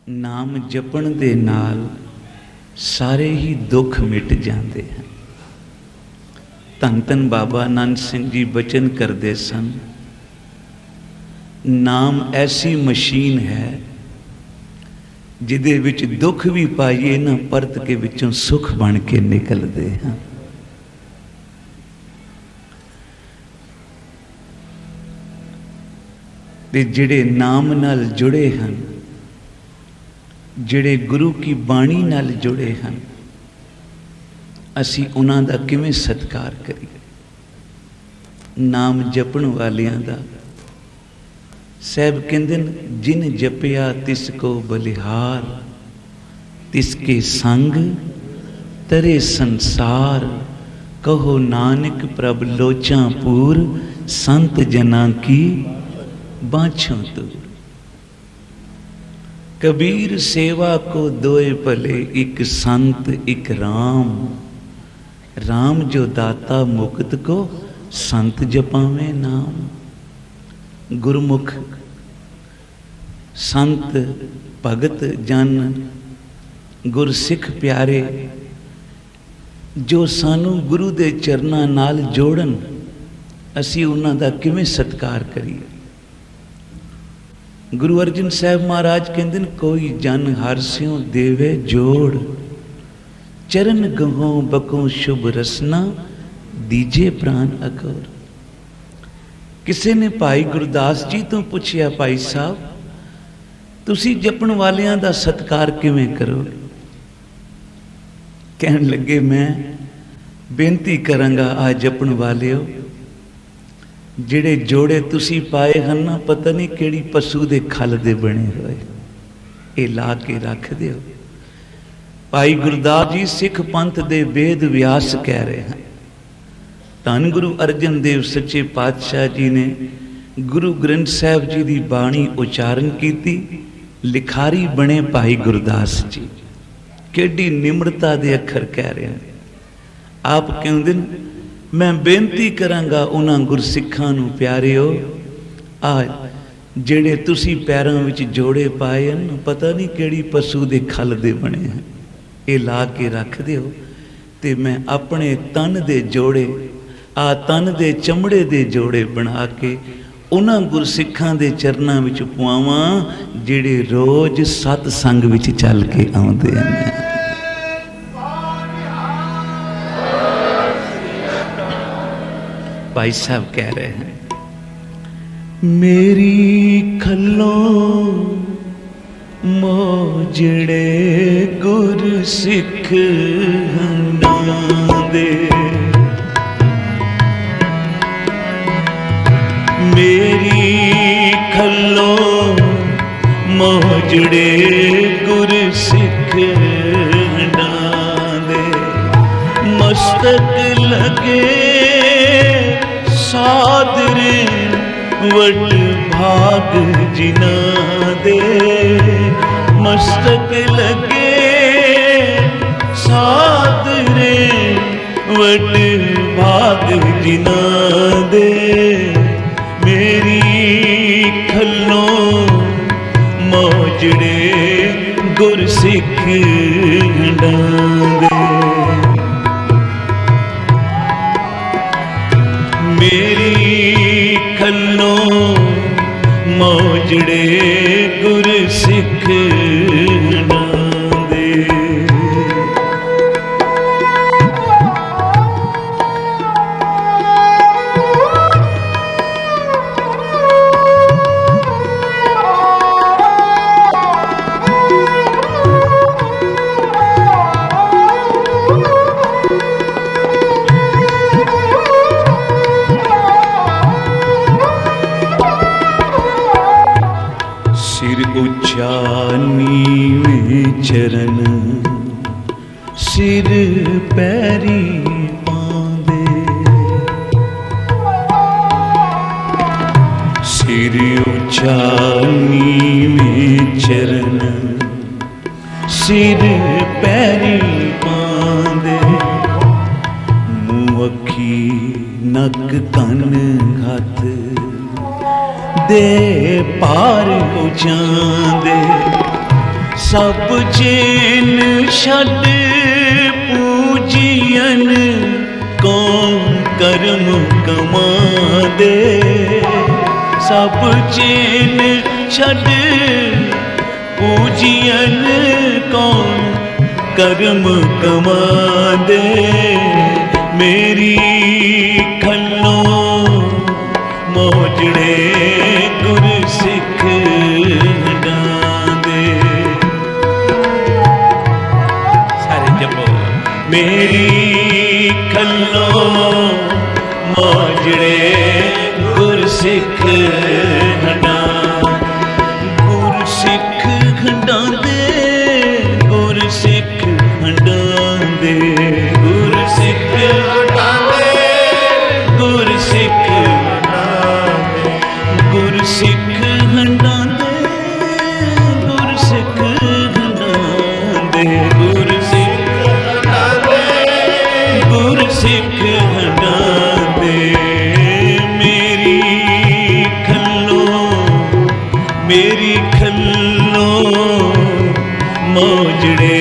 ਨਾਮ ਜਪਣ ਦੇ ਨਾਲ ਸਾਰੇ ਹੀ ਦੁੱਖ ਮਿਟ ਜਾਂਦੇ ਹਨ। ਧੰਨ ਧੰਨ ਬਾਬਾ ਆਨੰਦ ਸਿੰਘ ਜੀ ਬਚਨ ਕਰਦੇ ਸਨ, ਨਾਮ ਐਸੀ ਮਸ਼ੀਨ ਹੈ ਜਿਹਦੇ ਵਿੱਚ ਦੁੱਖ ਵੀ ਪਾਈਏ ਨਾ ਪਰਤ ਕੇ ਵਿੱਚੋਂ ਸੁਖ ਬਣ ਕੇ ਨਿਕਲਦੇ ਹਾਂ। ਤੇ ਜਿਹੜੇ ਨਾਮ ਨਾਲ ਜੁੜੇ ਹਨ, ਜਿਹੜੇ ਗੁਰੂ ਕੀ ਬਾਣੀ ਨਾਲ ਜੁੜੇ ਹਨ, ਅਸੀਂ ਉਹਨਾਂ ਦਾ ਕਿਵੇਂ ਸਤਿਕਾਰ ਕਰੀਏ। ਨਾਮ ਜਪਣ ਵਾਲਿਆਂ ਦਾ ਸਾਹਿਬ ਕਹਿੰਦੇ ਨੇ, ਜਿਨ ਜਪਿਆ ਤਿਸ ਕੋ ਬਲਿਹਾਰ, ਤਿਸ ਕੇ ਸੰਗ ਤਰੇ ਸੰਸਾਰ, ਕਹੋ ਨਾਨਕ ਪ੍ਰਭ ਲੋਚਾਂ ਪੂਰ, ਸੰਤ ਜਨਾਂ ਕੀ ਬਾਛੋਂ ਤੂਰ। कबीर सेवा को दोए भले, एक संत एक राम, राम जो दाता मुक्त को, संत जपावे नाम। गुरमुख संत भगत जन गुरसिख प्यारे जो सानू गुरु दे चरनां नाल जोड़न, असी उन्हां दा किवें सत्कार करिए। गुरु अर्जन साहब महाराज कहते हैं, कोई जन हर स्यों देवे जोड़, चरण गहों बकों शुभ रसना, दीजे प्राण अकोर। किसी ने भाई गुरदास जी तो पूछया, भाई साहब तुसी जपण वालियां दा सत्कार किवें करोगे? कहन लगे, मैं बेनती करांगा, आ जपण वालिओ, ਜਿਹੜੇ ਜੋੜੇ ਤੁਸੀਂ ਪਾਏ ਹਨ ਨਾ, ਪਤਾ ਨਹੀਂ ਕਿਹੜੀ ਪਸ਼ੂ ਦੇ ਖਲ ਦੇ ਬਣੇ ਹੋਏ, ਇਹ ਲਾ ਕੇ ਰੱਖ ਦਿਓ। ਭਾਈ ਗੁਰਦਾਸ ਜੀ ਸਿੱਖ ਪੰਥ ਦੇ ਵੇਦ ਵਿਆਸ ਕਹਿ ਰਹੇ ਹਨ। ਧੰਨ ਗੁਰੂ ਅਰਜਨ ਦੇਵ ਸੱਚੇ ਪਾਤਸ਼ਾਹ ਜੀ ਨੇ ਗੁਰੂ ਗ੍ਰੰਥ ਸਾਹਿਬ ਜੀ ਦੀ ਬਾਣੀ ਉਚਾਰਨ ਕੀਤੀ, ਲਿਖਾਰੀ ਬਣੇ ਭਾਈ ਗੁਰਦਾਸ ਜੀ। ਕਿਹੜੀ ਨਿਮਰਤਾ ਦੇ ਅੱਖਰ ਕਹਿ ਰਹੇ ਹਨ। ਆਪ ਕਹਿੰਦੇ ਨੇ, मैं बेनती करांगा उन्हां गुरसिखां नूं प्यारिओ, आ जिहड़े तुसी पैरां विच जोड़े पाए हन, पता नहीं किहड़ी पशु दे खल दे बने हैं, ये ला के रख दिओ। ते मैं अपने तन दे जोड़े, आ तन दे चमड़े दे जोड़े बना के उन्हां गुरसिखां दे चरनां विच पवावां, जिहड़े रोज़ सतसंग विच चल के आउंदे हन। भाई साहब कह रहे हैं, मेरी खलों मोजड़े गुर सिख हंडा दे, मेरी खलों मोजड़े गुर सिख हंडा दे, मस्तक लगे सादरे वट भाग जिना दे, मस्तक लगे सादरे वट भाग जिना दे, मेरी खलों मोजड़े गुरसिख हंडा दे, मेरी खलों मोजड़े गुरसिख हंडा दे। ऊंचा नीवे चरण सिर पैरी पांदे, सिर ऊंचा नीवे चरण सिर पैरी पांदे, मुँह अखी नक कन हथ दे पार हो जांदे, सब चैन छड़ पूजियन कौन कर्म कमांदे। सब चैन छड़ पूजियन कौन कर्म कमांदे। मेरी खल्लो मोजड़े गुर सिख डांदे। सारे जपो। मेरी खल्लो मोजड़े गुर सिख हंडा। गुर सिख हंडांदे गुर सिख हंडांदे। गुर सिख हंडांदे गुर सिख हंडांदे। गुर सिख हंडांदे गुर सिख हंडांदे। गुर सिख हंडांदे गुर सिख हंडांदे। मेरी खल्लो मोजड़े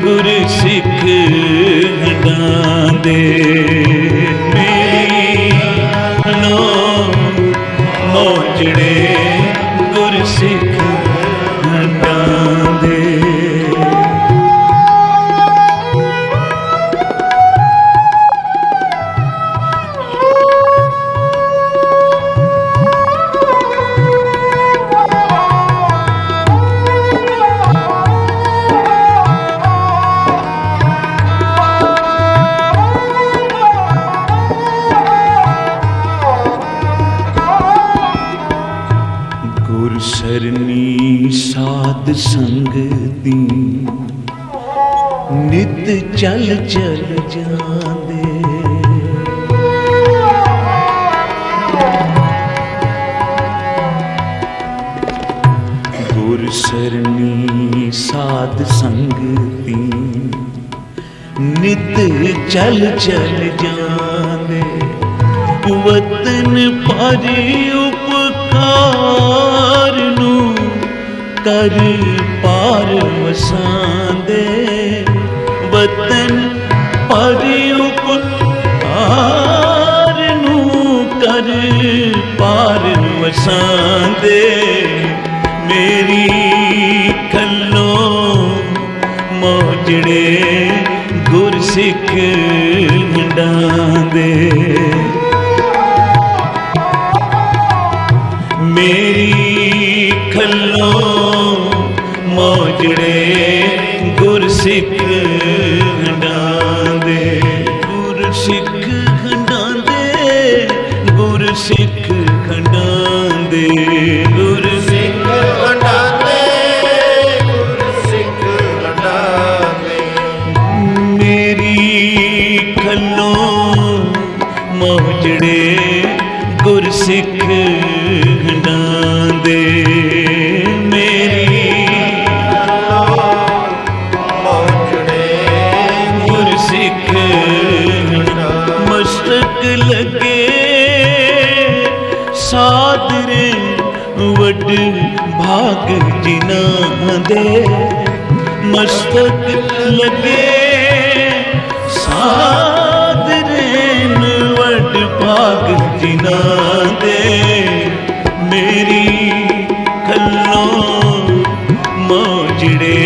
गुर सिख हंडांदे। मेरी खल्लो मोजड़े गुर सिख हंडांदे। गुर सरनी साध संग दी नित चल चल जांदे। गुर सरनी साध संग दी नित चल चल जांदे। वतन पर उपकार नू कर पार वसांदे। वतन पर उपकार नू कर पार वसांदे। मेरी खल्लो मोजड़े गुर सिख हंडांदे। मेरी खल्लो मोजड़े गुर सिख हंडांदे। गुर सिख हंडांदे गुर सिख हंडांदे। गुर सिख हंडांदे गुर सिख हंडांदे। मेरी खल्लो मोजड़े गुर सिख हंडांदे। मेरी मोजड़े गुर सिख मस्तक लगे सादरे वड भाग जिन्हां दे। मस्तक लगे सादरे वड भाग जिन्हां दे। मेरी खल्लो मोजड़े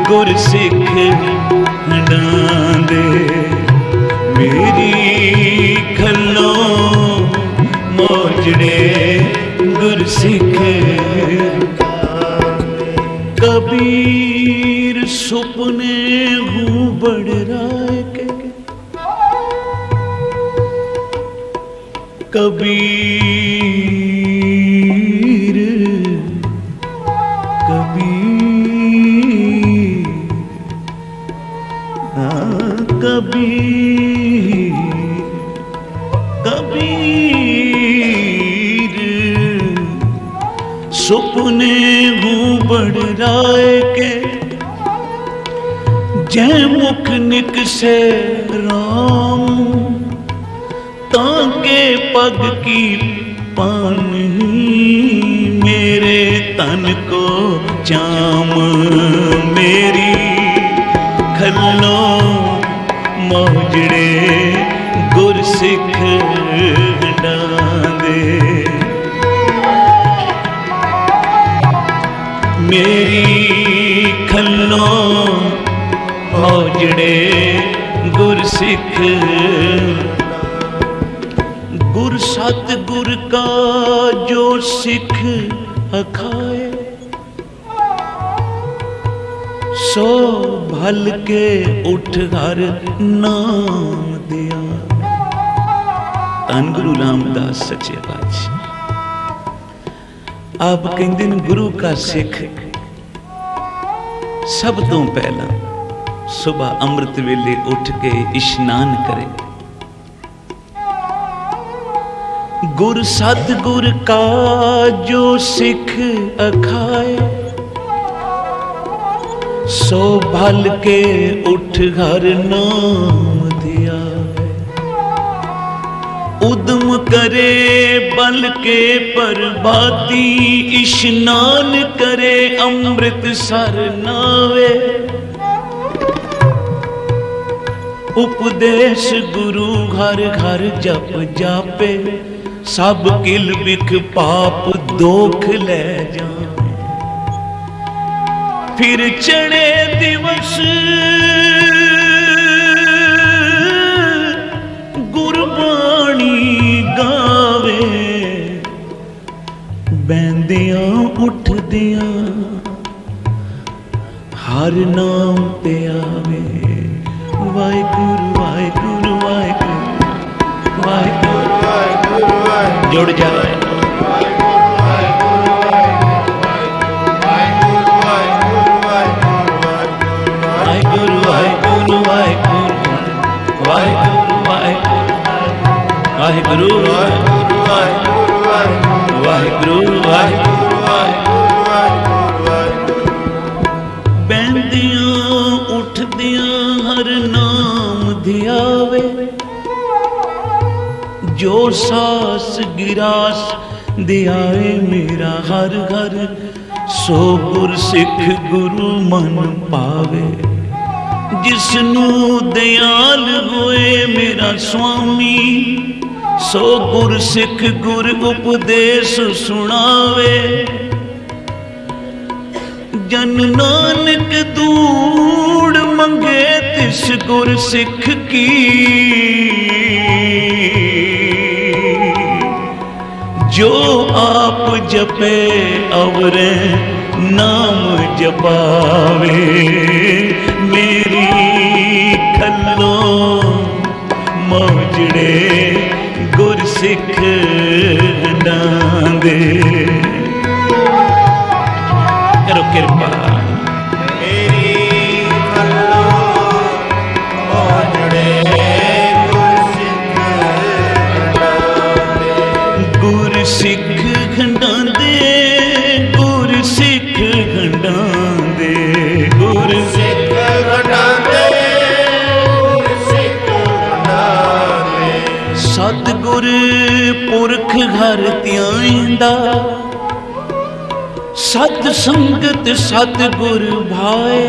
गुर सिख हंडांदे। मेरी खल्लो मोजड़े गुर सिख। कबीर सुपने हूँ बड़ राय के। कबीर कबीर कबीर कबीर सुपने हूँ बड़ राय के। जय मुख निक से राम ताके पग की पानी मेरे तन को चाम मेरी खल्लो मौजड़े गुरसिख डांदे मेरी खल्लो मौजड़े गुरसिख गुर सतगुर का जो सिख अखाए सो भल के उठ हर नाम दिया। धन गुरु रामदास सच्चे पातशाह आप कहते हैं गुरु का सिख सब तो पहला सुबह अमृत वेले उठ के इशनान करे। गुर सतगुर का जो सिख अखाए सो भल के उठ घर नाम दिया। उद्यम करे बल के प्रभाती इशनान करे अमृत सर नावे। उपदेश गुरु घर घर जप जापे सब किल बिख पाप दोख ले जाए। फिर चढ़े दिवस गुरबाणी गावे बैंदियां उठदियां हर नाम ते आवे। वाहिगुरु वाहिगुरु वाहिगुरु वाहिगुरु जुड़ जाए। वाहिगुरु वाहिगुरु वाहिगुरु वाहिगुरु वाहिगुरु बैंदियां उठदियां हर नाम धियावे। जो सास गिरास दियाए मेरा हर घर सो गुर सिख गुरु मन पावे। जिसनू दयाल होए मेरा स्वामी सो गुर सिख गुर उपदेश सुनावे। जन नानक दूड़ मंगे तिस गुर सिख की जो आप जपे अवरे नाम जपावे। मेरी खल्लो मौजड़े गुर सिख डांदे। करो कृपा मेरी खल्लो मौजड़े गुर सिख खंडांदे गुर सिख खंडांदे गुर सिख खंडांदे गुर सिख खंडांदे। सतगुर पुरख घर त्याइंदा सत संगत सतगुर भाए।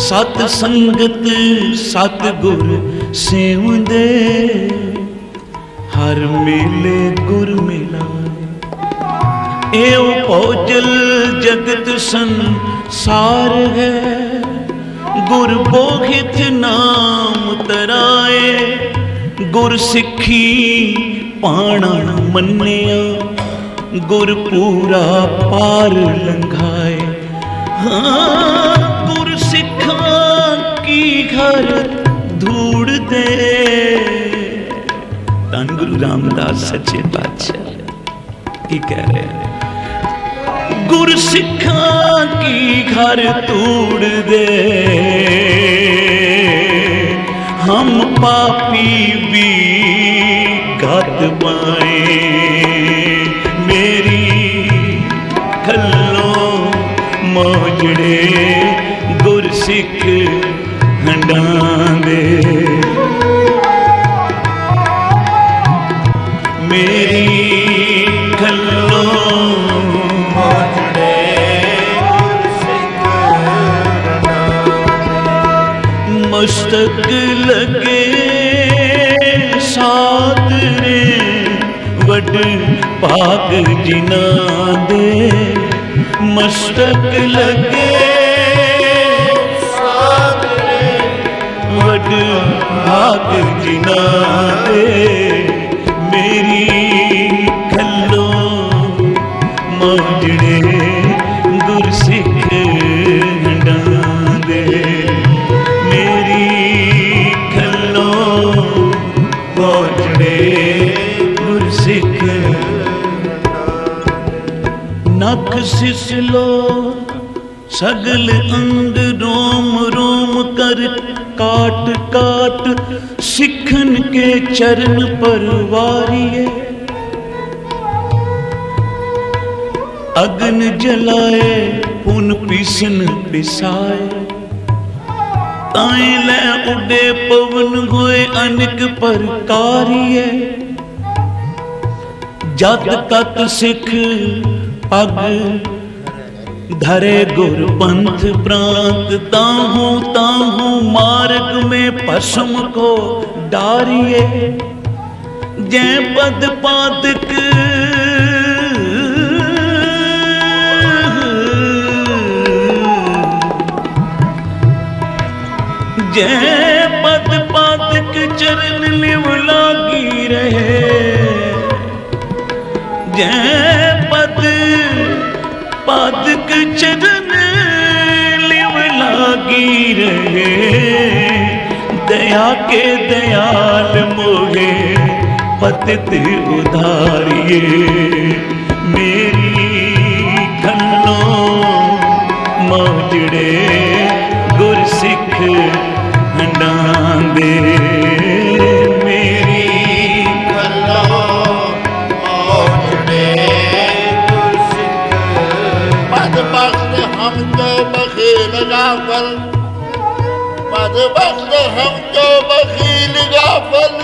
सत संगत सतगुर सेवंदे हर मेले गुर मिलाए। एओ भोजल जगत संसार है गुर बोहित नाम तराए। गुर सिखी पाणा मन्निया गुर पूरा पार लंघाए। हाँ गुर सिखा की घर धूड़ दे। धन गुरु रामदास सच्चे पातशाह की कह रहे हैं। गुर सिखा की घर तोड़ दे हम पापी भी घात पाए। मेरी खल्लो मौजड़े गुर सिख हंडांदे। मेरी खल्लो मस्तक लगे साध रे वड भाग जिना दे मस्तक लगे साध रे वड भाग जिना दे मेरी खल्लो मौजड़े गुरसिख हंडा दे मेरी खल्लो मौजड़े गुरसिख नख सिसलो सगल अंग रोम रोम कर काट काट सिखन के चरण पर वारिए अग्न जलाए पुन पीसन पिसाए ताई ले उडे पवन होए अनेक प्रकारिए जत तत सिख पग धरे गुर पंथ प्रांत ताहू मार्ग में पसम को डारिए जय पद पादक जय पद पादक चरण लिव लागी रहे जय पद पादक चरण लिव लागी रहे दया के दयाल मोहे पतित उधारिए मेरी खल्लो मौजड़े गुरसिख हंडांदे मेरी खल्लो मौजड़े गुरसिख पद बख्श हमको बखील गाफल पद बख्श हमको बखील गाफल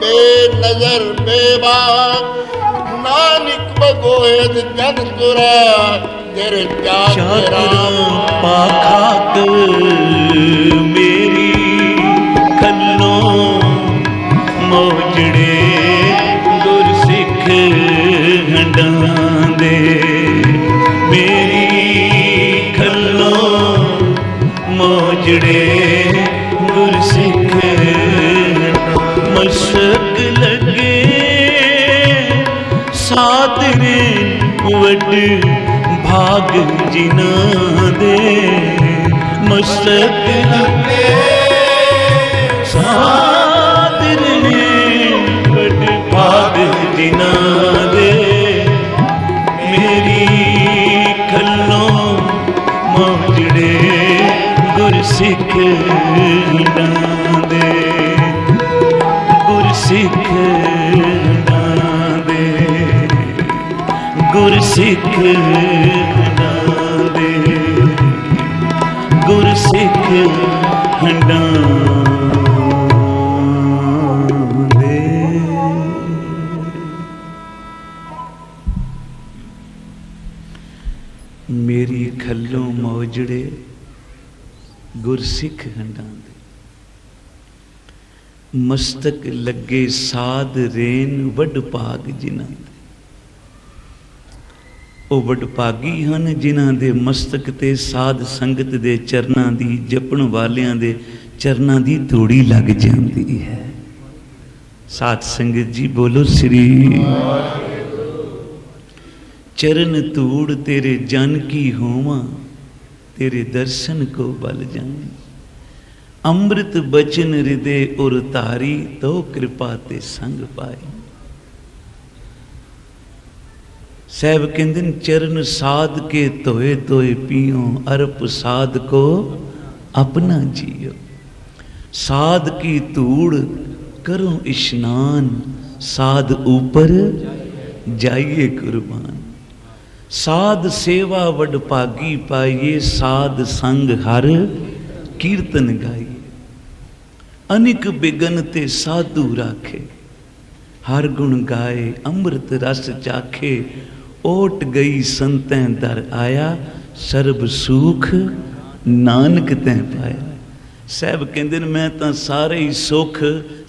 बेनजर बेबाक नानक बगोयद जन तुरा तेरे चादर राम पाखाक मेरी खल्लो मौजड़े गुरसिख हंडांदे मेरी खल्लो मौजड़े गुरसिख मशक लगे सादरे वड भाग जिना दे मस्तक लगे सादरे वड भाग जिना दे मेरी खल्लो मौजड़े गुरसिख हंडांदे गुरसिख हंडांदे गुरसिख हंडांदे गुरसिख हंडांदे मेरी खल्लो मौजड़े गुरसिख हंडांदे मस्तक लगे साध रेन वड भाग जिन्हां दे ਉਹ ਵਡਭਾਗੀ ਹਨ ਜਿਨ੍ਹਾਂ ਦੇ ਮਸਤਕ ਤੇ ਸਾਧ ਸੰਗਤ ਦੇ ਚਰਨਾਂ ਦੀ ਜਪਣ ਵਾਲਿਆਂ ਦੇ ਚਰਨਾਂ ਦੀ ਧੂੜੀ ਲੱਗ ਜਾਂਦੀ ਹੈ। ਸਾਧ ਸੰਗਤ ਜੀ ਬੋਲੋ ਸ੍ਰੀ चरण धूड़ तेरे जन की होवा तेरे दर्शन को बल जाए अमृत बचन हृदय उर तारी तो कृपा ते संग पाए। साहब कहते चरण साध के धोए धोए पियो अरप साध को अपना जियो साध की धूड़ करो स्नान साध ऊपर जाइए कुर्बान साध सेवा वडभागी पाइए साध संग हर कीर्तन गाइए अनिक बिगन ते साधु राखे हर गुण गाए अमृत रस चाखे ओट गई संतें दर आया सर्ब सुख नानक तैं पाया। ਸਾਹਿਬ ਕਹਿੰਦੇ ਨੇ मैं ਤਾਂ ਸਾਰੇ ਹੀ ਸੁੱਖ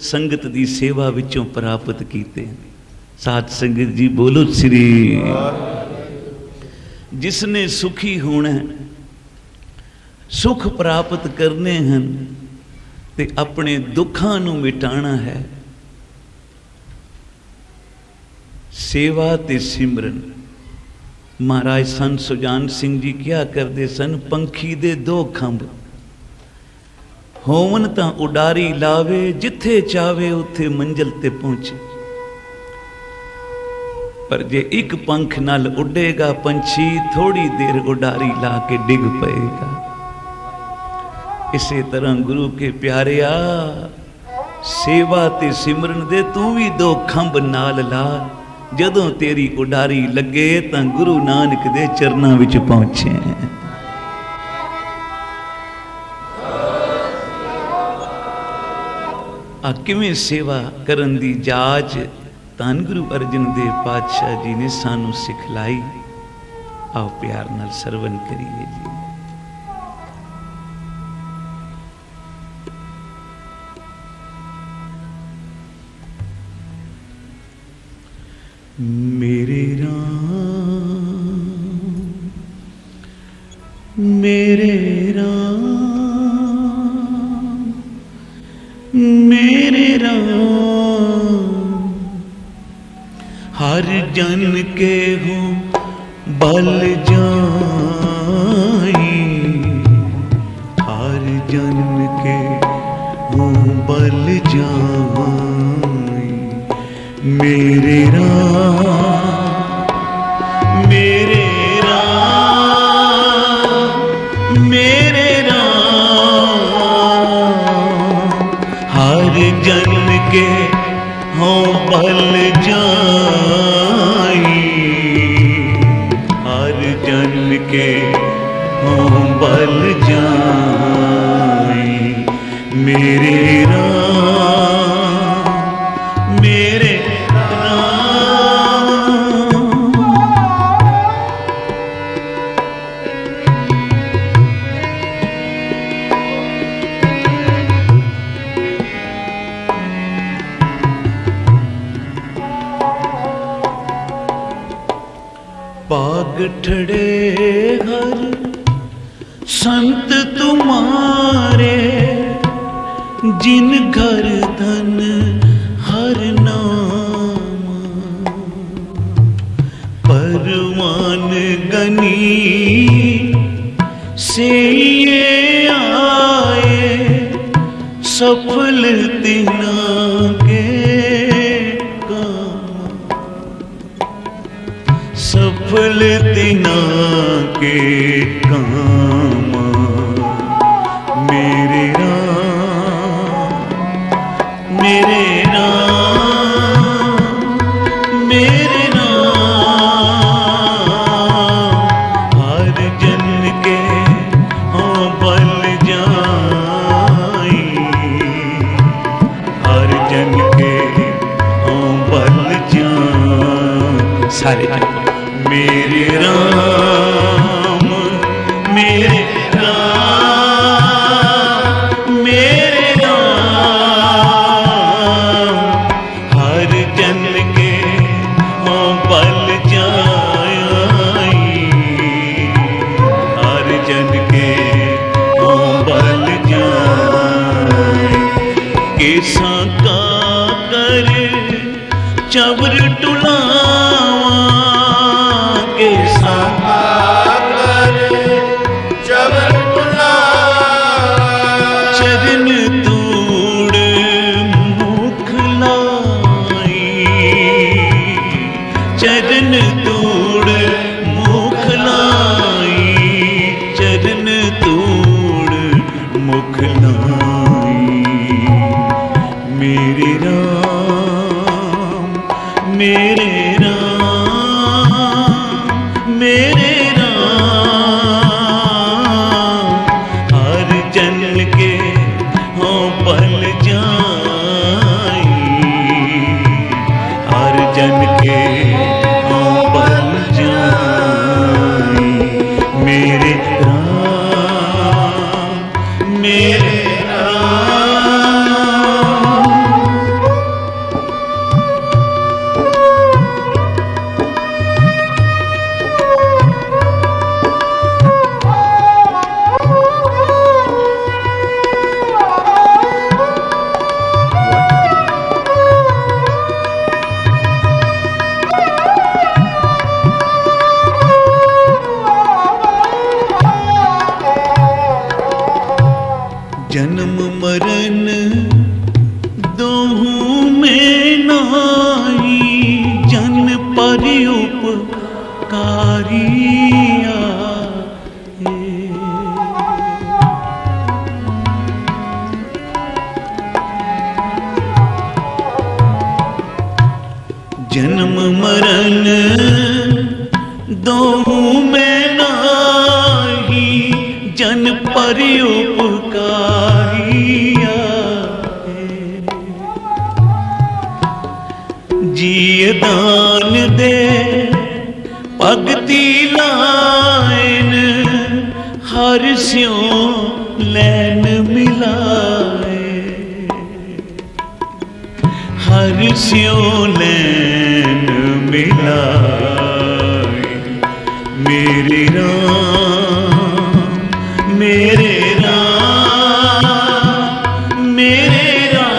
ਸੰਗਤ ਦੀ ਸੇਵਾ ਵਿੱਚੋਂ ਪ੍ਰਾਪਤ ਕੀਤੇ। ਸਾਧ ਸੰਗਤ ਜੀ ਬੋਲੋ ਸ੍ਰੀ। ਜਿਸਨੇ ਸੁਖੀ ਹੋਣਾ, ਸੁਖ ਪ੍ਰਾਪਤ ਕਰਨੇ ਹਨ ਤੇ ਆਪਣੇ ਦੁੱਖਾਂ ਨੂੰ ਮਿਟਾਣਾ ਹੈ, ਸੇਵਾ ਤੇ ਸਿਮਰਨ। ਮਹਾਰਾਜ ਸੰਤ ਸੁਜਾਨ ਸਿੰਘ ਜੀ ਕਿਹਾ ਕਰਦੇ ਸਨ, ਪੰਖੀ ਦੇ ਦੋ ਖੰਭ ਹੋਵਨ ਤਾਂ ਉਡਾਰੀ ਲਾਵੇ, ਜਿੱਥੇ ਚਾਵੇ ਉੱਥੇ ਮੰਜ਼ਿਲ ਤੇ ਪਹੁੰਚੇ। ਪਰ ਜੇ ਇੱਕ ਪੰਖ ਨਾਲ ਉੱਡੇਗਾ ਪੰਛੀ, ਥੋੜੀ ਦੇਰ ਉਡਾਰੀ ਲਾ ਕੇ ਡਿੱਗ ਪਏਗਾ। ਇਸੇ ਤਰ੍ਹਾਂ ਗੁਰੂ ਕੇ ਪਿਆਰਿਆ, ਸੇਵਾ ਤੇ ਸਿਮਰਨ ਦੇ ਤੂੰ ਵੀ ਦੋ ਖੰਭ ਨਾਲ ਲਾ। ਜਦੋਂ ਤੇਰੀ ਉਡਾਰੀ ਲੱਗੇ ਤਾਂ ਗੁਰੂ ਨਾਨਕ ਦੇ ਚਰਨਾਂ ਵਿੱਚ ਪਹੁੰਚੇ। ਆ ਕਿਵੇਂ ਸੇਵਾ ਕਰਨ ਦੀ ਜਾਚ ਧੰਨ ਗੁਰੂ ਅਰਜਨ ਦੇਵ ਪਾਤਸ਼ਾਹ ਜੀ ਨੇ ਸਾਨੂੰ ਸਿਖਲਾਈ। ਆਓ ਪਿਆਰ ਨਾਲ ਸਰਵਨ ਕਰੀਏ ਜੀ। मेरे राम मेरे राम मेरे राम, हर जन के हो बल जाई, हर जन के हो बल जाई। मेरे राम मेरे राम मेरे राम, हर जन के हो बल जाई, हर जन के हो बल जाई। मेरे राम मेरे पाग ठड़े हर संत तुम्हारे, जिन घर धन हर नाम। परवान गनी से ये आए, सफल तिना के सफल तिना के काम। मेरे राम मेरे राम मेरे राम, हर जन के हो बल जाई, हर जन के हो बल जाई। सारे मेरे राम मेरे राम मेरे राम, हर जन के हो बल जाई, हर जन के हो बल जाई। केसा का कर चवर टुलावा, के सागर चवर चरण तूड़ मुख लाई, चरण तूड़ मुख लाई, चरण तूड़ मुख लाई। मेरे राम मेरे राम मेरे राम, हर जन के हो बल जाई, हर जन के हो बल जाई। मेरे राम मेरे दान दे भगती लाइन हर स्यों लैन मिलाए, हर स्यों लैन मिलाए। मेरे राम मेरे राम मेरे राम,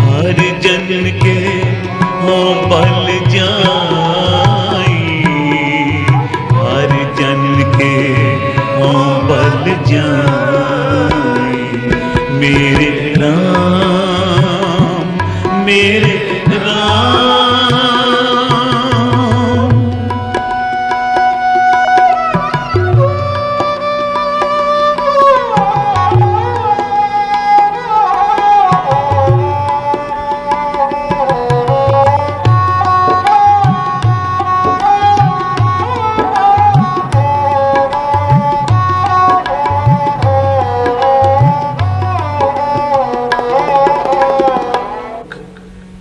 हर जन के हो बल जाई, हर जन के हो बल जाई। मेरे राम मेरे राम।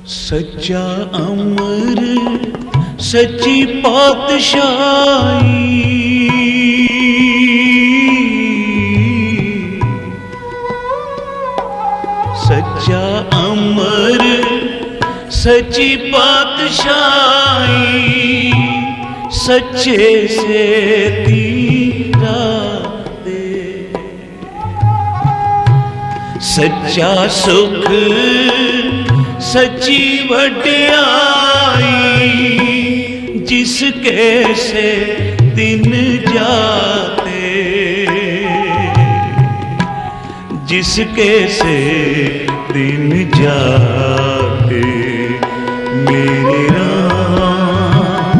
सच्चा अमर सच्ची पातशाही, सच्चा अमर सच्ची पातशाही, सच्चे से तीरा दे। सच्चा सुख सच्ची वड्याई, जिसके से दिन जाते, जिसके से दिन जाते। मेरे राम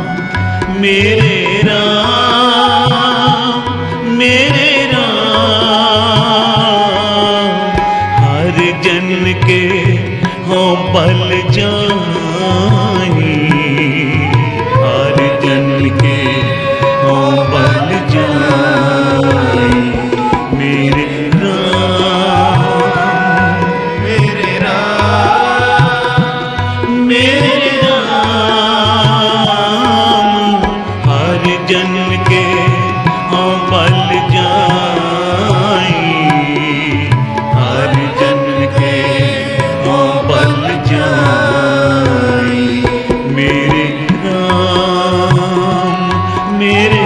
मेरे राम मेरे राम, हर जन के हो बल जाई, हर जन के हो बल जाई। मेरे राम मेरे राम मेरे राम, हर जन के हो बल जाई, हर जन के हो बल जाई। मेरे राम मेरे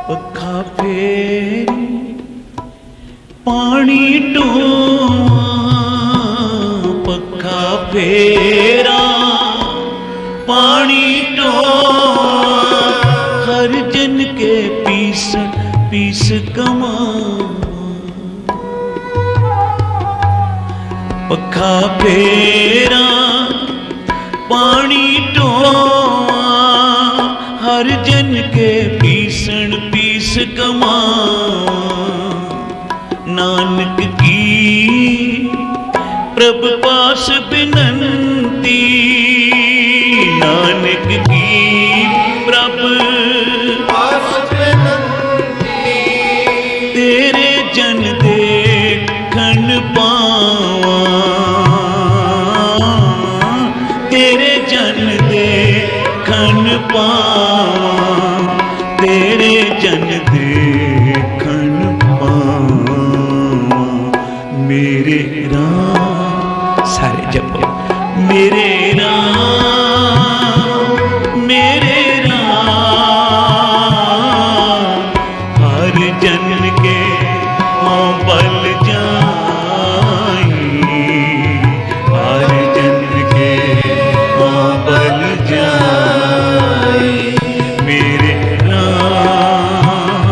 पखा फेरी पानी टोआ, पखा फेरा पानी टोआ, हर जन के पीस पीस कमा। पखा फेरा पानी टोआ, हर जन के पीसण पीस कमा। नानक की प्रभ पास बिनंती, नानक की प्रभ पास बिनती, तेरे जन देखन पावा, तेरे जन देखन पावा, तेरे जन देखन पावा। मेरे राम सारे जपो, मेरे राम मेरे राम, हर जन के हो बल जाई, हर जन के हो बल जाई। मेरे राम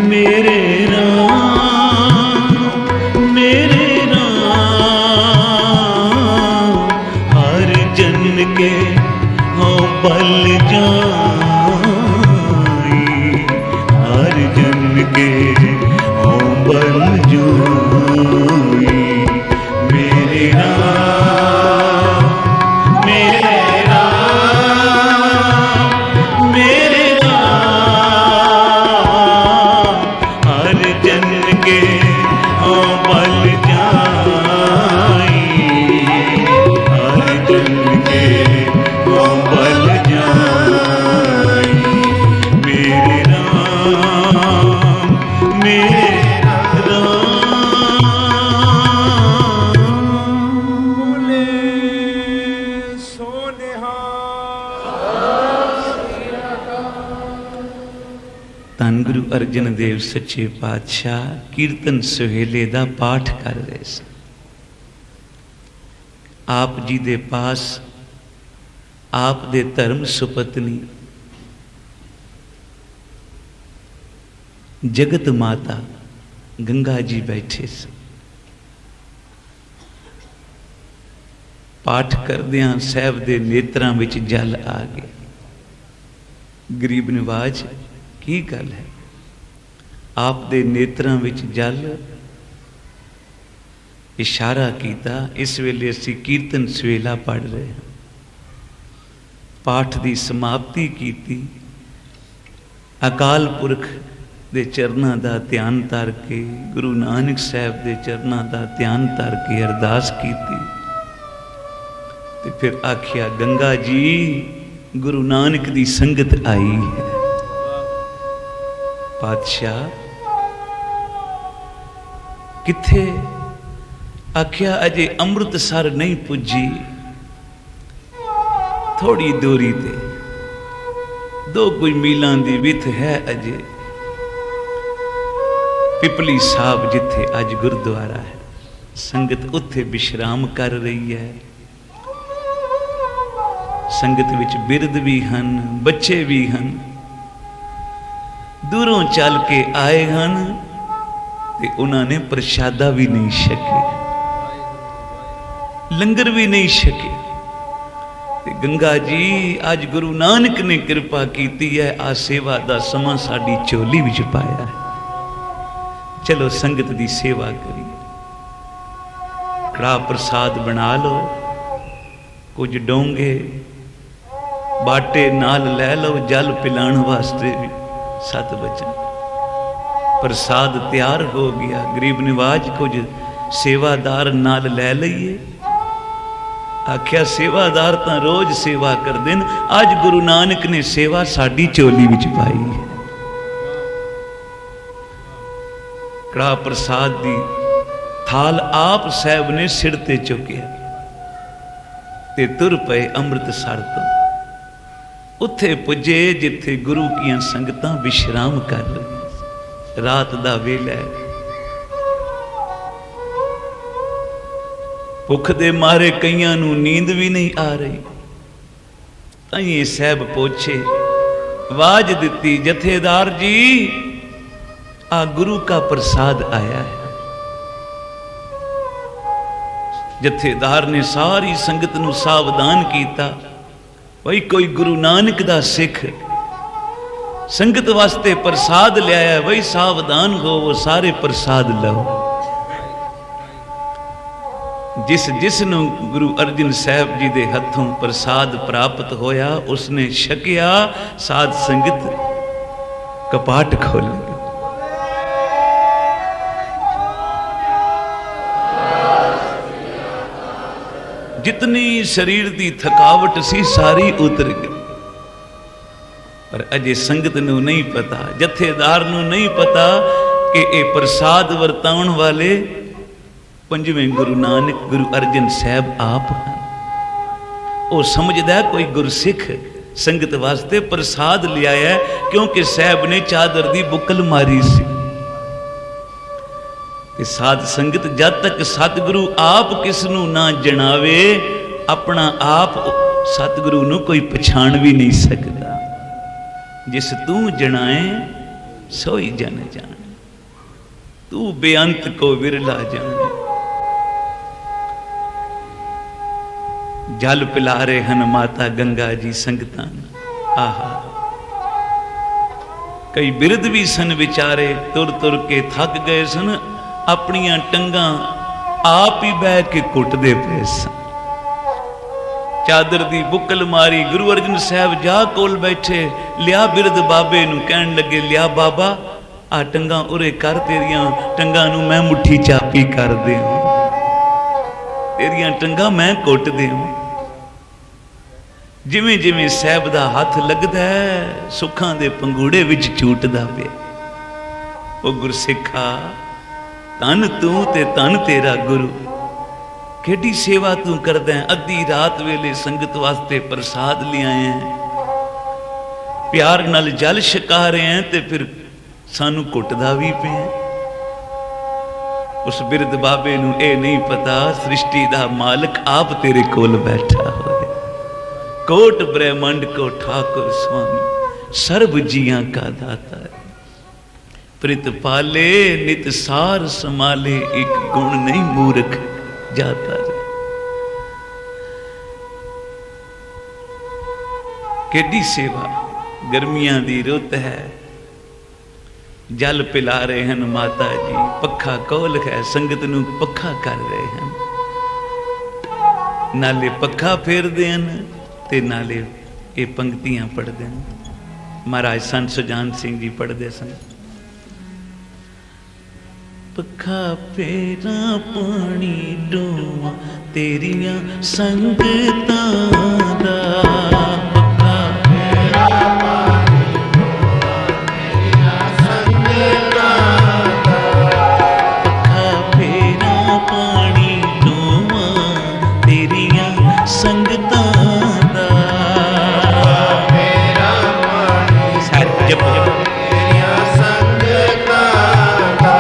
मेरे राम मेरे राम, हर जन के हो बल जाई, हर जन के हो बल जाई। मेरे राम मेरे राम मेरे राम, हर जन के हो बल जाई, हर जन के हो बल जाई। मेरे राम मेरे बोले सोनिहार। ਧੰਨ ਗੁਰੂ ਅਰਜਨ ਦੇਵ ਸੱਚੇ ਪਾਤਸ਼ਾਹ ਕੀਰਤਨ ਸੁਹੇਲੇ ਦਾ ਪਾਠ ਕਰ ਰਹੇ ਸਨ। ਆਪ ਜੀ ਦੇ ਪਾਸ ਆਪ ਦੇ ਧਰਮ ਸੁਪਤਨੀ ਜਗਤ ਮਾਤਾ ਗੰਗਾ ਜੀ ਬੈਠੇ ਸਨ। ਪਾਠ ਕਰਦਿਆਂ ਸਾਹਿਬ ਦੇ ਨੇਤਰਾਂ ਵਿੱਚ ਜਲ ਆ ਗਿਆ। ਗਰੀਬ ਨਿਵਾਜ ਕੀ ਗੱਲ ਹੈ? ਆਪ ਦੇ ਨੇਤਰਾਂ ਵਿੱਚ ਜਲ। ਇਸ਼ਾਰਾ ਕੀਤਾ। ਇਸ ਵੇਲੇ ਅਸੀਂ ਕੀਰਤਨ ਸਵੇਲਾ ਪੜ੍ਹ ਰਹੇ ਹਾਂ। ਪਾਠ ਦੀ ਸਮਾਪਤੀ ਕੀਤੀ। ਅਕਾਲ ਪੁਰਖ ਦੇ ਚਰਨਾਂ ਦਾ ਧਿਆਨ ਧਰ ਕੇ, ਗੁਰੂ ਨਾਨਕ ਸਾਹਿਬ ਦੇ ਚਰਨਾਂ ਦਾ ਧਿਆਨ ਧਰ ਕੇ ਅਰਦਾਸ ਕੀਤੀ ਤੇ ਫਿਰ ਆਖਿਆ, ਗੰਗਾ ਜੀ ਗੁਰੂ ਨਾਨਕ ਦੀ ਸੰਗਤ ਆਈ ਹੈ। ਪਾਤਸ਼ਾਹ ਕਿੱਥੇ? ਆਖਿਆ ਅਜੇ ਅੰਮ੍ਰਿਤਸਰ ਨਹੀਂ ਪੁੱਜੀ, ਥੋੜੀ ਦੂਰੀ ਤੇ 2 ਕੁ ਮੀਲਾਂ ਦੀ ਵਿੱਥ ਹੈ ਅਜੇ। ਪਿਪਲੀ ਸਾਹਿਬ ਜਿੱਥੇ ਅੱਜ ਗੁਰਦੁਆਰਾ ਹੈ, ਸੰਗਤ ਉੱਥੇ ਵਿਸ਼ਰਾਮ ਕਰ ਰਹੀ ਹੈ। ਸੰਗਤ ਵਿੱਚ ਬਿਰਧ ਵੀ ਹਨ, ਬੱਚੇ ਵੀ ਹਨ, ਦੂਰੋਂ ਚੱਲ ਕੇ ਆਏ ਹਨ ਤੇ ਉਹਨਾਂ ਨੇ ਪ੍ਰਸ਼ਾਦਾ ਵੀ ਨਹੀਂ ਛਕਿਆ, ਲੰਗਰ ਵੀ ਨਹੀਂ ਛਕਿਆ। ਤੇ ਗੰਗਾ ਜੀ ਅੱਜ ਗੁਰੂ ਨਾਨਕ ਨੇ ਕਿਰਪਾ ਕੀਤੀ ਹੈ, ਆ ਸੇਵਾ ਦਾ ਸਮਾਂ ਸਾਡੀ ਝੋਲੀ ਵਿੱਚ ਪਾਇਆ ਹੈ। ਚਲੋ ਸੰਗਤ ਦੀ ਸੇਵਾ ਕਰੀਏ। ਕੜਾ ਪ੍ਰਸਾਦ ਬਣਾ ਲਓ, ਕੁਝ ਡੋਂਗੇ ਬਾਟੇ ਨਾਲ ਲੈ ਲਓ, ਜਲ ਪਿਲਾਉਣ ਵਾਸਤੇ ਵੀ 7 ਬਚਨ। ਪ੍ਰਸਾਦ ਤਿਆਰ ਹੋ ਗਿਆ। ਗਰੀਬ ਨਿਵਾਜ ਕੁਝ ਸੇਵਾਦਾਰ ਨਾਲ ਲੈ ਲਈਏ। ਆਖਿਆ ਸੇਵਾਦਾਰ ਤਾਂ ਰੋਜ਼ ਸੇਵਾ ਕਰਦੇ ਨੇ, ਅੱਜ ਗੁਰੂ ਨਾਨਕ ਨੇ ਸੇਵਾ ਸਾਡੀ ਝੋਲੀ ਵਿੱਚ ਪਾਈ ਹੈ। ਕੜਾ ਪ੍ਰਸਾਦ ਦੀ ਥਾਲ ਆਪ ਸਾਹਿਬ ਨੇ ਸਿਰ ਤੇ ਚੁੱਕਿਆ ਤੇ ਤੁਰ ਪਏ ਅੰਮ੍ਰਿਤਸਰ ਤੋਂ। ਉੱਥੇ ਪੁੱਜੇ ਜਿੱਥੇ ਗੁਰੂ ਦੀਆਂ ਸੰਗਤਾਂ ਵਿਸ਼ਰਾਮ ਕਰ ਰਹੀਆਂ। ਰਾਤ ਦਾ ਵੇਲਾ ਹੈ। ਭੁੱਖ ਦੇ ਮਾਰੇ ਕਈਆਂ ਨੂੰ ਨੀਂਦ ਵੀ ਨਹੀਂ ਆ ਰਹੀ। ਤਾਈਂ ਸਾਹਿਬ ਪੁੱਛੇ, ਆਵਾਜ਼ ਦਿੱਤੀ, ਜਥੇਦਾਰ ਜੀ ਆ ਗੁਰੂ का प्रसाद आया है। ਜਥੇਦਾਰ ਨੇ ਸਾਰੀ ਸੰਗਤ ਨੂੰ ਸਾਵਧਾਨ ਕੀਤਾ, ਭਾਈ ਕੋਈ ਗੁਰੂ ਨਾਨਕ ਦਾ ਸਿੱਖ ਸੰਗਤ ਵਾਸਤੇ ਪ੍ਰਸਾਦ ਲਿਆਇਆ, ਬਈ ਸਾਵਧਾਨ ਹੋਵੋ, ਸਾਰੇ ਪ੍ਰਸਾਦ ਲਓ। ਜਿਸ ਨੂੰ ਗੁਰੂ ਅਰਜਨ ਸਾਹਿਬ ਜੀ ਦੇ ਹੱਥੋਂ ਪ੍ਰਸਾਦ ਪ੍ਰਾਪਤ ਹੋਇਆ, ਉਸਨੇ ਛਕਿਆ। ਸਾਧ ਸੰਗਤ ਕਪਾਟ ਖੋਲ जितनी शरीर की थकावट सी सारी उतर गई। पर अजे संगत नूं नहीं पता, जथेदार नूं नहीं पता कि ये प्रसाद वरताउण वाले 5वें गुरु नानक गुरु अर्जन साहब आप हैं। वो समझदा कोई गुरसिख संगत वास्ते प्रसाद लियाया, क्योंकि साहब ने चादर दी बुकल मारी सी। साध संगत जब तक सतगुरु आप किसनू ना जनावे, अपना आप सतगुरु नू कोई पछाण भी नहीं सकता। जिस तू जनाए सोई जन जाने, तू बेअंत को विरला जाने। जल पिला रहे हन माता गंगा जी संगतां, आहा कई बिरद भी सन विचारे, तुर तुर के थक गए सन, अपनियां टंगां आप ही बह के कुटदे पे सन। चादर दी बुकल मारी, गुरु अर्जन साहब जा कोल बैठे, लिया बिरद बाबे नूं कहण लगे, लिया बाबा आ टंगां उरे कर, तेरियां टंगां नूं मैं मुट्ठी चापी कर देवां, तेरियां टंगां मैं कुट देवां। जिमें जिमें साहब दा हथ लगदा है, सुखां दे पंगूड़े विच झूटदा पिया। ओ गुरसिखा धन तू ते धन तेरा गुरु, केडी सेवा तू करदा है। अद्धी रात वेले संगत वास्ते प्रसाद लियाए हैं, प्यार नाल जल छका रहे हैं, ते फिर सानू कुटदा भी पिया। उस बिरद बाबे नूं ये नहीं पता, सृष्टि दा मालक आप तेरे कोल बैठा होए, कोट ब्रह्मंड को ठाकुर स्वामी, सर्व जियां का दाता है। प्रित पाले नित सार संभाले, एक गुण नहीं मूर्ख जाता रे। केडी सेवा, गर्मियां दी रुत है, जल पिला रहे हैं माता जी, पखा कोल है, संगत नूं पखा कर रहे हैं, नाले पखा फेरदे हैं ते नाले ये पंक्तियां पढ़ते हैं। महाराज संत सुजान सिंह जी पढ़ते सन, पखा फेरा पानी डोवा तेरियां संगतां दा, पखा फेरा पानी डोवा तेरियां संगतां दा, पखा फेरा पानी डोवा तेरियां संगतां दा, फेरा पानी जपो तेरियां संगतां दा,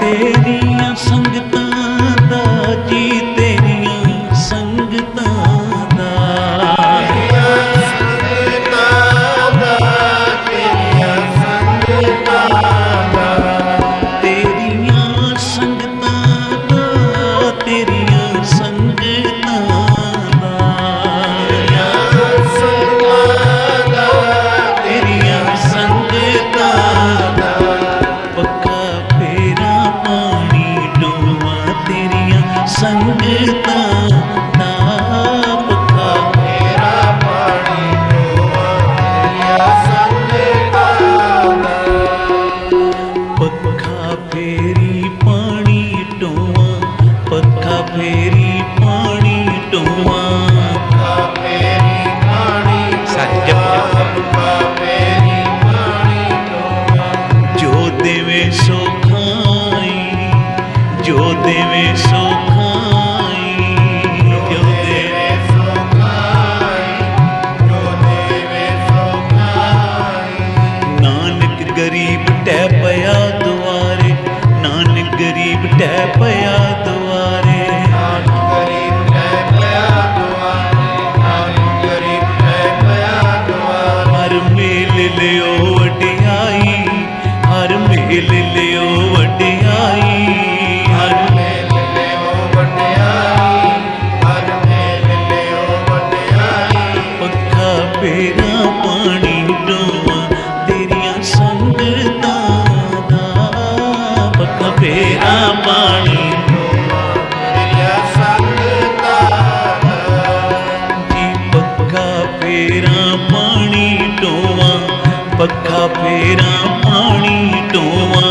तेरियां संगतां दा जी, तेरियां संगतां दा, तेरियां संगतां दा, तेरियां संगतां दा, तेरियां संगतां दा, तेरियां संगतां दा, तेरियां संगतां दा, पक्का फेरा पानी डोवा तेरियां संगतां दा, पक्का फेरा पानी डोवा तेरियां संगतां दा, पक्का फेरी पानी डोवा, पक्का फेरी पानी डोवा, पक्का फेरी पानी पक्का फेरी पानी डोवा, जो देवे सो खाई, जो देवे सो खाई, जो देवे सो खाई, जो देवे सो खाई। नानक गरीब टह पया दुआरे, नानक गरीब टह पया दुआरे, नानक गरीब टह पया दुआरे, नानक गरीब टह पया दुआरे। हर मेल लियो वडियाई, हर मेल लियो वडियाई, हर मेल लियो वडियाई, हर मेल लियो वडियाई। पक्का फेरा पानी डोवा तेरियां संगतां दा, पक्का फेरा पानी डोवा तेरियां संगतां दा जी, पक्का फेरा पानी डोवा, पक्का फेरा पानी डोवा,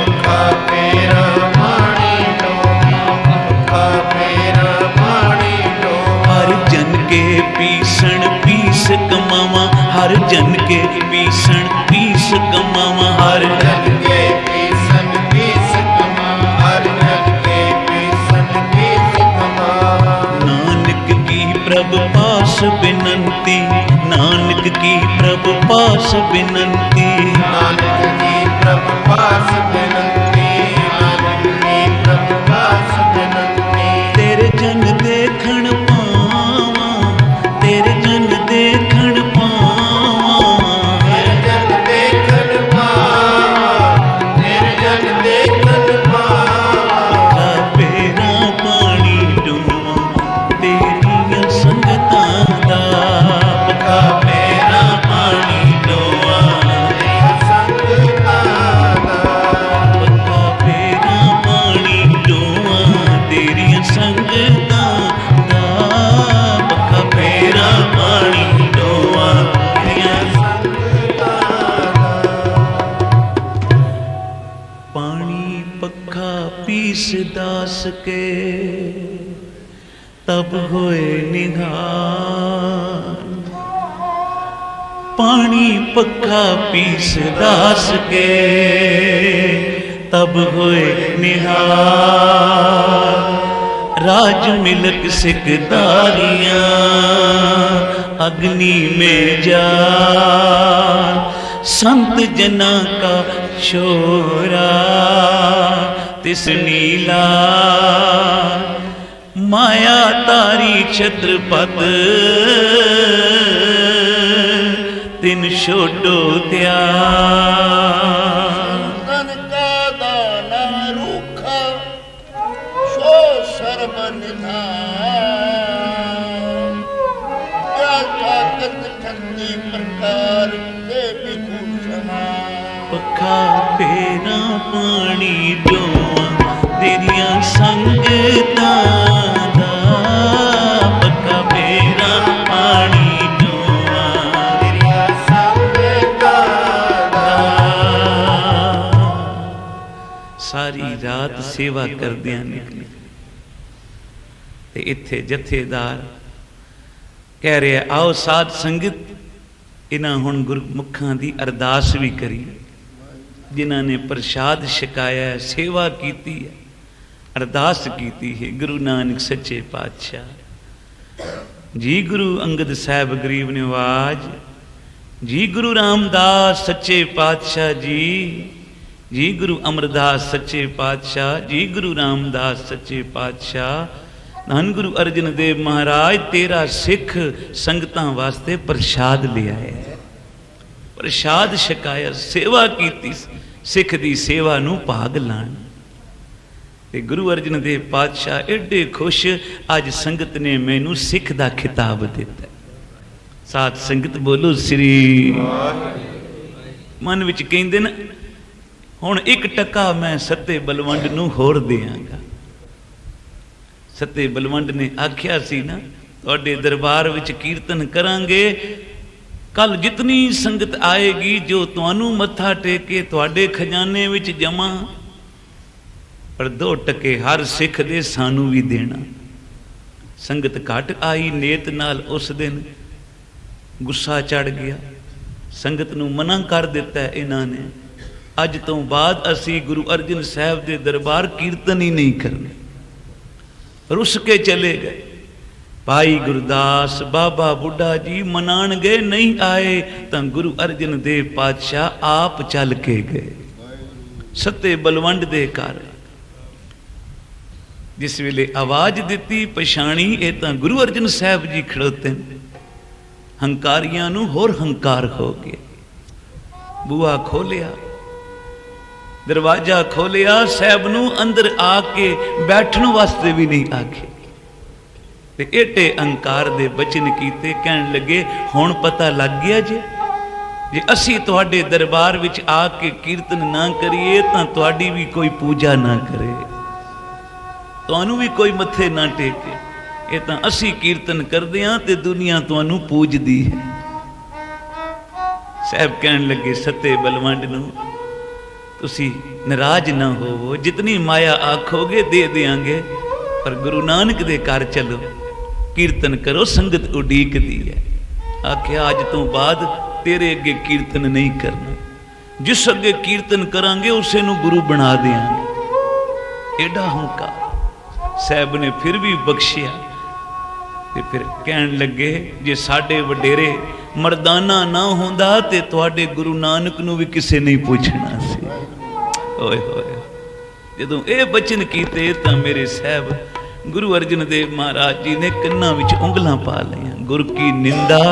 पक्का फेरा पानी डोवा, पक्का फेरा पानी डोवा। हर जन के पीसण पीस कमावा, हर जन के पीसण पीस कमावा, हर जन के पीसण पीस कमावा, हर जन के पीसण पीस कमावा। नानक की प्रभ पास बिनंती, नानक की प्रभ पास बिनंती, नानक की प्रभ पास बिनंती, नानक की प्रभ पास बिनंती। तेरे जन देखण पावां, तेरे जन देखण पावां, पीस दास के तब होए निहाल। पानी पक्का पीस दास के तब होए निहाल। राज मिलक सिकदारियां अग्नि में जा। संत जना का छोरा तिस नीला। माया तारी छत्रपत तिन छोटो त्याग। तन का दाना रूखा सो सर्व निधान। क्या ताकत ठंडी प्रकार के विभूषण। पक्का पेरा पानी जोआ तेरिया संगतां दा। पक्का पेरा पानी जोआ तेरिया संगतां दा। सारी रात सेवा करदियां निकली ते इत्थे जथेदार कह रहे आओ साध संगत इन्हां हुण गुरमुखां दी अरदास भी करी। जिन्हां ने प्रसाद छकाया है, सेवा की है, अरदास की है। गुरु नानक सच्चे पातशाह जी, गुरु अंगद साहब गरीब निवाज जी, गुरु रामदास सच्चे पातशाह जी, जी गुरु अमरदास सच्चे पातशाह जी, गुरु रामदास सच्चे पातशाह। धन गुरु अर्जन देव महाराज तेरा सिख संगतां वास्ते प्रसाद ले आए। प्रसाद छकाया, सेवा की, सिख दी सेवा नू भाग लाण। ते गुरु अर्जन देव पातशाह एडे खुश, अज संगत ने मैनू सिख दा खिताब दिता। साथ संगत बोलो श्री। मन विच कहंदे न हुण 1 टका मैं सत्ते बलवंड नू होर देआंगा। सत्ते बलवंड ने आख्या सी ना तुहाडे दरबार विच कीर्तन करांगे, कल जितनी संगत आएगी जो तुहानू मत्था टेके तुहाडे खजाने विच जमा, पर 2 टके हर सिख दे सानू भी देना। संगत घट आई नेत नाल उस दिन गुस्सा चढ़ गया। संगत नू मना कर दिता है इन्हां ने, अज तो बाद असी गुरु अर्जन साहब दे दरबार कीर्तन ही नहीं करने। रुस के चले गए। भाई गुरदास बाबा बुढ़ा जी मनान गए, नहीं आए तो गुरु अर्जन देव पातशाह आप चल के गए सत्ते बलवंड दे घर। जिस वेले आवाज दी पछाणी ये तो गुरु अर्जन साहब जी खड़ोते। हंकारियां नू होर हंकार हो गया। बुआ खोलिया, दरवाजा खोलिया, साहब नू अंदर आके बैठन वास्ते भी नहीं आखे। ते एटे अंकार दे बचन कीते, कहन लगे हुण पता लग गया जे असी तुहाडे दरबार विच आके कीर्तन ना करिए तां तुहाडी भी कोई पूजा ना करे, तुहानू भी कोई मत्थे ना टेके। ये तां असी कीर्तन करदे हां ते दुनिया तुहानू पूजदी है। साहब कहन लगे सत्ते बलवंड नू तुसी नाराज ना होवो, जितनी माया आखोगे दे देंगे, पर गुरु नानक दे घर चलो कीर्तन करो, संगत उडीक दी है। आख्या अज तो बाद तेरे अगे कीर्तन नहीं करना, जिस अगे कीर्तन करांगे उसे नू गुरु बना देंगे। एडा हंकार साहब ने फिर भी बख्शिया। ते फिर कहन लगे जे साडे वडेरे मरदाना ना होंदा ते तुहाडे गुरु नानक नू भी किसे नहीं पूछना सी। ओए होए जदों ये बचन कीते तां मेरे साहब गुरु अर्जन देव महाराज जी ने कन्ना विच उंगलां पा लियां। गुर की निंदा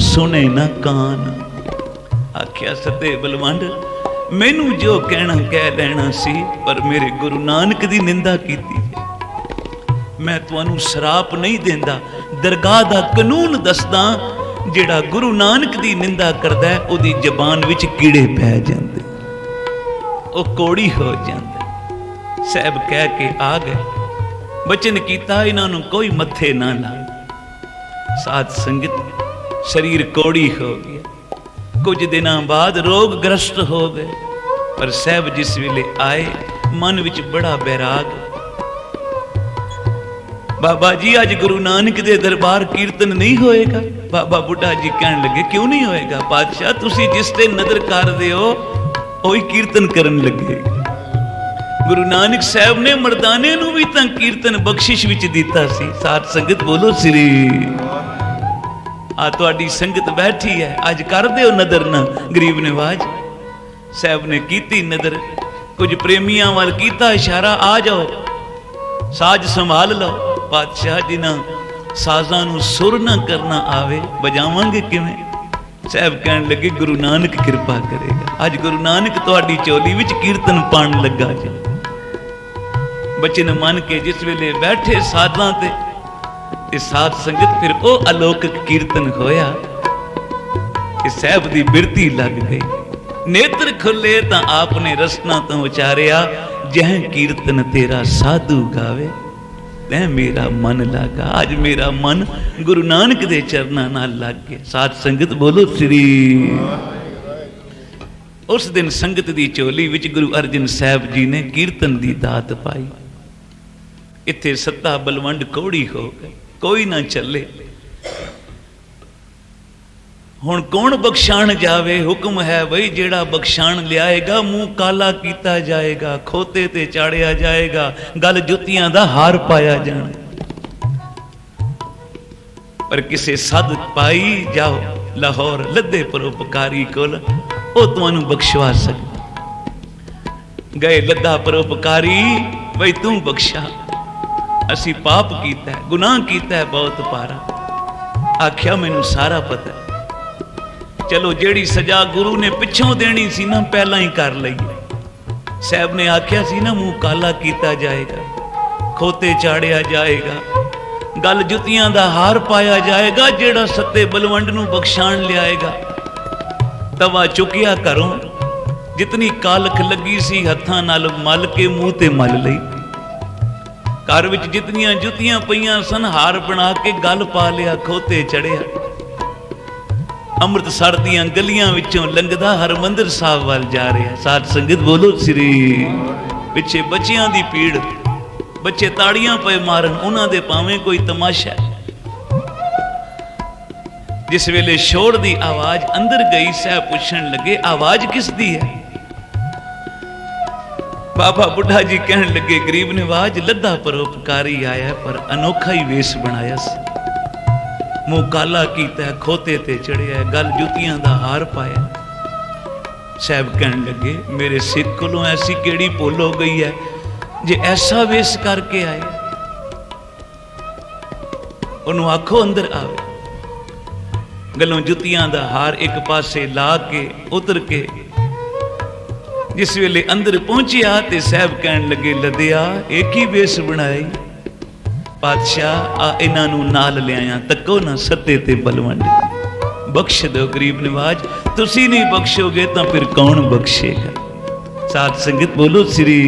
सुने ना कान। आख्या सते बलवंड मैनू जो कहना कह लेना सी, पर मेरे गुरु नानक दी निंदा कीती। मैं तुहानू शराप नहीं देंदा, दरगाह दा कानून दसदा, जेड़ा गुरु नानक दी निंदा करदा है ओदी जबान विच कीड़े पै जांदे, ओ कोड़ी हो जांदा। साहब कह के आ गए, बचन कीता इन्हां नू कोई मत्थे ना ला। साध संगत शरीर कोड़ी हो गया। कुछ दिनों बाद रोग ग्रस्त हो गए, पर साहब जिस वेले आए मन विच बड़ा बैराग बाबा जी अज गुरु नानक दे दरबार कीर्तन नहीं होएगा। बाबा बुढ़ा जी कहन लगे क्यों नहीं होएगा पातशाह, तुसी जिस ते नजर कर दे हो ओही कीर्तन करन लगे। गुरु नानक साहब ने मर्दाने नू भी तां कीर्तन बख्शिश विच दिता सी। साध संगत बोलो श्री। आ तुहाडी संगत बैठी है, अज कर दिओ नजर ना। गरीब नवाज साहब ने कीती नजर, कुछ प्रेमियां वाल कीता इशारा, आ जाओ साज संभाल लो। पातशाह जिन्हां साजां नू सुर ना करना आवे बजावांगे किवें? साहब कहन लगे गुरु नानक कृपा करेगा। अज गुरु नानक तुहाडी चोली विच कीर्तन पाण लगा जी। बचन मन के जिस वेले बैठे साधां ते साध संगत फिर ओ अलौकिक कीर्तन होया। साहब दी बिरती लग गई। नेत्र खुले तां आपने रसना तो उचारिया, जह कीर्तन तेरा साधु गावे तै मेरा मन लागा। आज मेरा मन गुरु नानक दे चरनां नाल लग गया। साध संगत बोलो श्री। उस दिन संगत दी चोली विच गुरु अर्जन साहब जी ने कीर्तन दी दात पाई। इत्थे सत्ता बलवंड कौड़ी हो गई, कोई ना चले। हुण कौन बख्शाण जावे? हुक्म है बई जेड़ा बख्शाण लियाएगा मुंह काला कीता जाएगा, खोते ते चाड़िया जाएगा, गल जुतियां दा हार पाया जाना। पर किसे सद पाई जाओ लाहौर लद्दे परोपकारी कोल, ओ तुहानू बख्शवा सके। गए लद्दा परोपकारी, बई तू बख्शा, असी पाप कीता है, गुनाह कीता है बहुत पारा। आख्या मैनू सारा पता है, चलो जेड़ी सजा गुरु ने पिछों देनी सी ना पहला ही कर लईए। साहब ने आख्या सी ना मुंह काला कीता जाएगा, खोते चाड़िया जाएगा, गल जुतियां दा हार पाया जाएगा। जेड़ा सत्ते बलवंड नू बख्शाण लियाएगा। तवा चुकिया घरों, जितनी कालख लगी सी हत्थां नाल मल के मुंह ते मल लई। घर विच जितनियां जुतियां पईयां सन हार बना के गल पा लिया, खोते चढ़िया। अमृतसर दियां गलियां विचों लंघदा हरमंदिर साहब वाल जा रहा। साध संगत बोलो श्री। पिछे बच्चियां दी पीड़, बच्चे ताड़ियां पे मारन, उन्हां दे भावें कोई तमाशा। जिस वेले शोर दी आवाज अंदर गई, साहब पुछण लगे आवाज किस दी है? बाबा बुढ़ा जी कहन लगे गरीब नवाज लद्दा परोपकारी आया, पर अनोखा ही वेश बनाया सी। मुंह काला कीता, खोते ते चढ़िया, गल जुतियां दा हार पाया। साहब कहन लगे मेरे सिख कोलों ऐसी केड़ी भुल हो गई है जे ऐसा वेश करके आए? उन्होंने आखो अंदर आवे। गलों जुतियां दा हार एक पासे ला के उतर के जिस वेले अंदर पहुंचिया ते साहब कहन लगे लदिया एक ही वेश बनाई। पातशाह आ इन्हां नू नाल लिआया, तको ना सत्ते ते बलवंड। बख्श दो गरीब नवाज, तुसी नहीं बख्शोगे तो फिर कौन बख्शेगा? साध संगत बोलो श्री।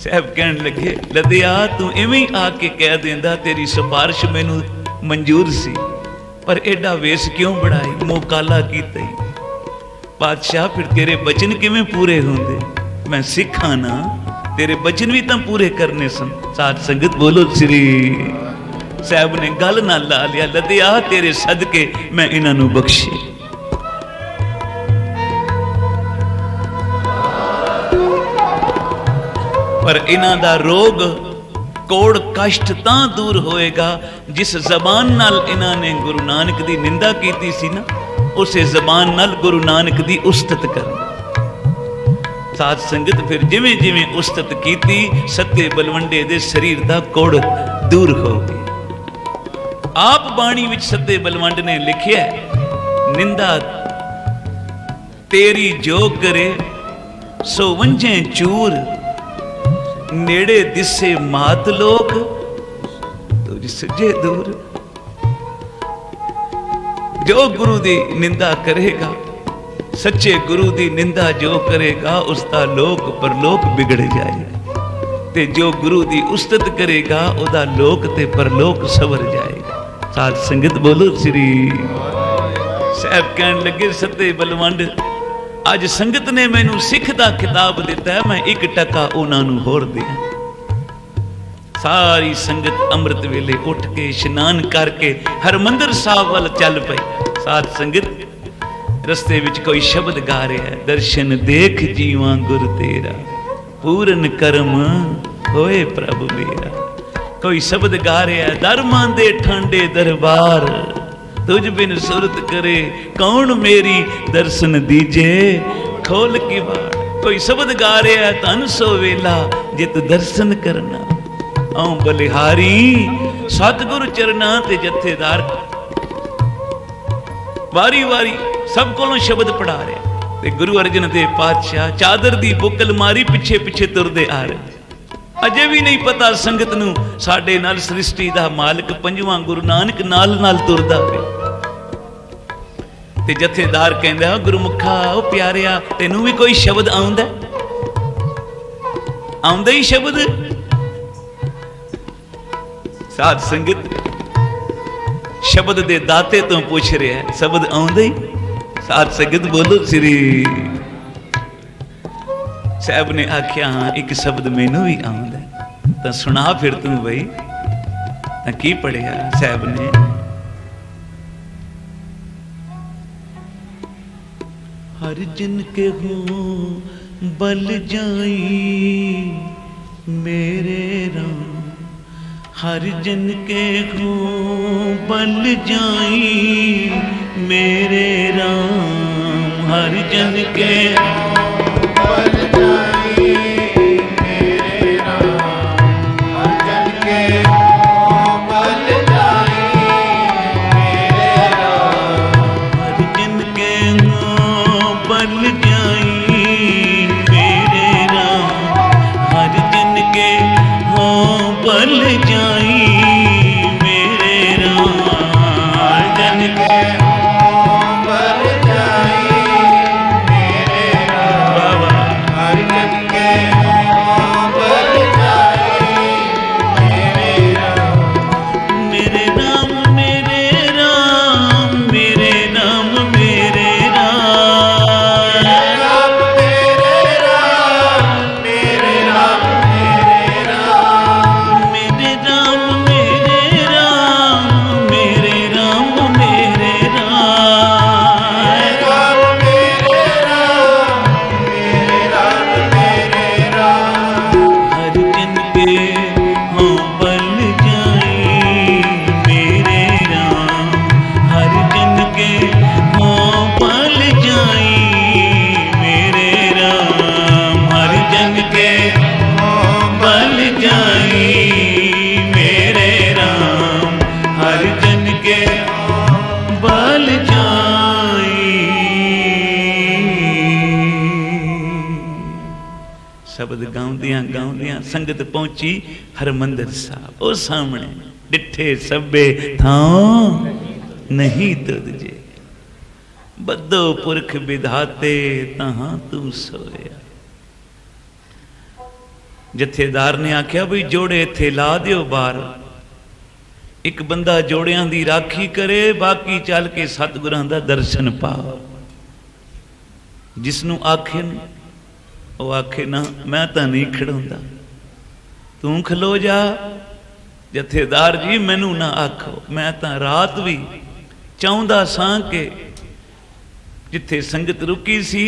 साहब कहन लगे लदिया तू इवें आके कह देंदा तेरी सिफारिश मैनू मंजूर सी, पर एडा वेश क्यों बनाई, मुंह काला कीता ही? पातशाह फिर तेरे बचन किवें पूरे होंदे? मैं सिखा ना, तेरे बचन भी तो पूरे करने सन। साध संगत बोलो श्री। साहब ने गल ना ला लिया, लदिया तेरे सदके मैं इन्हां नू बख्शे। पर इन्हां दा रोग कोड़ कष्ट तां दूर होएगा जिस जबान नाल इन्हां ने गुरु नानक दी निंदा कीती सी ना, उसे जबान नाल गुरु नानक दी उस्तत करनी। साध संगत फिर जिवें जिवें उस्तत कीती, सत्ते बलवंडे दे शरीर दा कोड़ दूर हो गया। आप बाणी विच सत्ते बलवंड ने लिखिया, निंदा तेरी जो करे सो वंझे चूर, नेड़े दिसे मात लोक तुझ सजे दूर। जो गुरु दी निंदा करेगा, सच्चे गुरु दी निंदा जो करेगा, उसका लोक परलोक बिगड़ जाएगा। ते जो गुरु दी उस्तत करेगा, उदा लोक ते परलोक सवर जाएगा। साध संगत बोलो श्री। साहब कहन लगे सत्ते बलवंड, अज संगत ने मैनू सिख दा खिताब दिता है, मैं 1 टका उन्हां नू होर दिया। सारी संगत अमृत वेले उठ के इशनान करके हरमंदिर साहब वाल चल पई। साध संगत रस्ते विच कोई शब्द गा रहा है, दर्शन देख जीवां गुर तेरा, पूरन कर्म होए प्रभु मेरा। कोई शब्द गा रहा है, दरमां दे ठांडे दरबार, तुझ बिन सुरत करे कौन मेरी, दर्शन दीजे खोल के बाड़। कोई शब्द गा रहा है, धन सो वेला जे तू दर्शन करना, आऊं बलिहारी सतगुरु चरना ते जथेदार। वारी वारी सब कोलों शब्द पढ़ा रहे ते गुरु अर्जन देव पातशाह चादर दी बुकल मारी पिछे पिछे तुरदे आ रहे। अजे भी नहीं पता संगत नूं साडे नाल सृष्टि दा मालिक पंजवां गुरु नानक नाल नाल तुरदा है। ते जथेदार कहंदा, गुरुमुखा ओ प्यारिया तैनूं भी कोई शब्द आउंदा? आउंदा ही शब्द? साध संगत शब्द दे दाते तो पूछ रहा है, शब्द आउंदा ही? साध संगत बोलो श्री साहब ने आख्या, हाँ एक शब्द मैनू भी आउंदा, तो सुना फिर तू बई। की पढ़िया साहब ने? हर जिन के हूँ बल जाई मेरे राम, हर जन के हूँ बल जाई मेरे राम, हर जन के बल जाई मेरे राम, हर जन के बल जाई मेरे राम, हर जन के हूँ बल जाई मेरे राम, हर जन के हूँ बल जाई मेरे राम, हर जन के बल जाई मेरे राम, हर जन के बल जाई मेरे राम। मेरे राम मेरे राम मेरे राम मेरे राम, राम मेरे राम मेरे राम मेरे राम, मेरे राम मेरे राम मेरे राम मेरे राम, राम मेरे राम मेरे राम मेरे राम। हर जन के हों बल जाई मेरे राम, हर जन के हों बल जाई मेरे राम, हर जन के बल जाई मेरे राम, हर जन के बल जाई। शब्द गाउंदियां गाउंदियां संगत पहुंची हरमंदिर साहब। ओ सामने डिठे सभे थां नहीं तुझे, बद्दो पुरख विधाते तहां तू सोया। जथेदार ने आख्या भी जोड़े इत्थे ला दियो बाहर, एक बंदा जोड़ियां दी राखी करे, बाकी चल के सतगुरां दा दर्शन पाओ। जिसनू आखे वो आखे ना मैं तो नहीं खड़ोंदा, तू खलो जा। जथेदार जी मैनू ना आखो, मैं तो रात भी चाहुंदा सां के जिथे संगत रुकी सी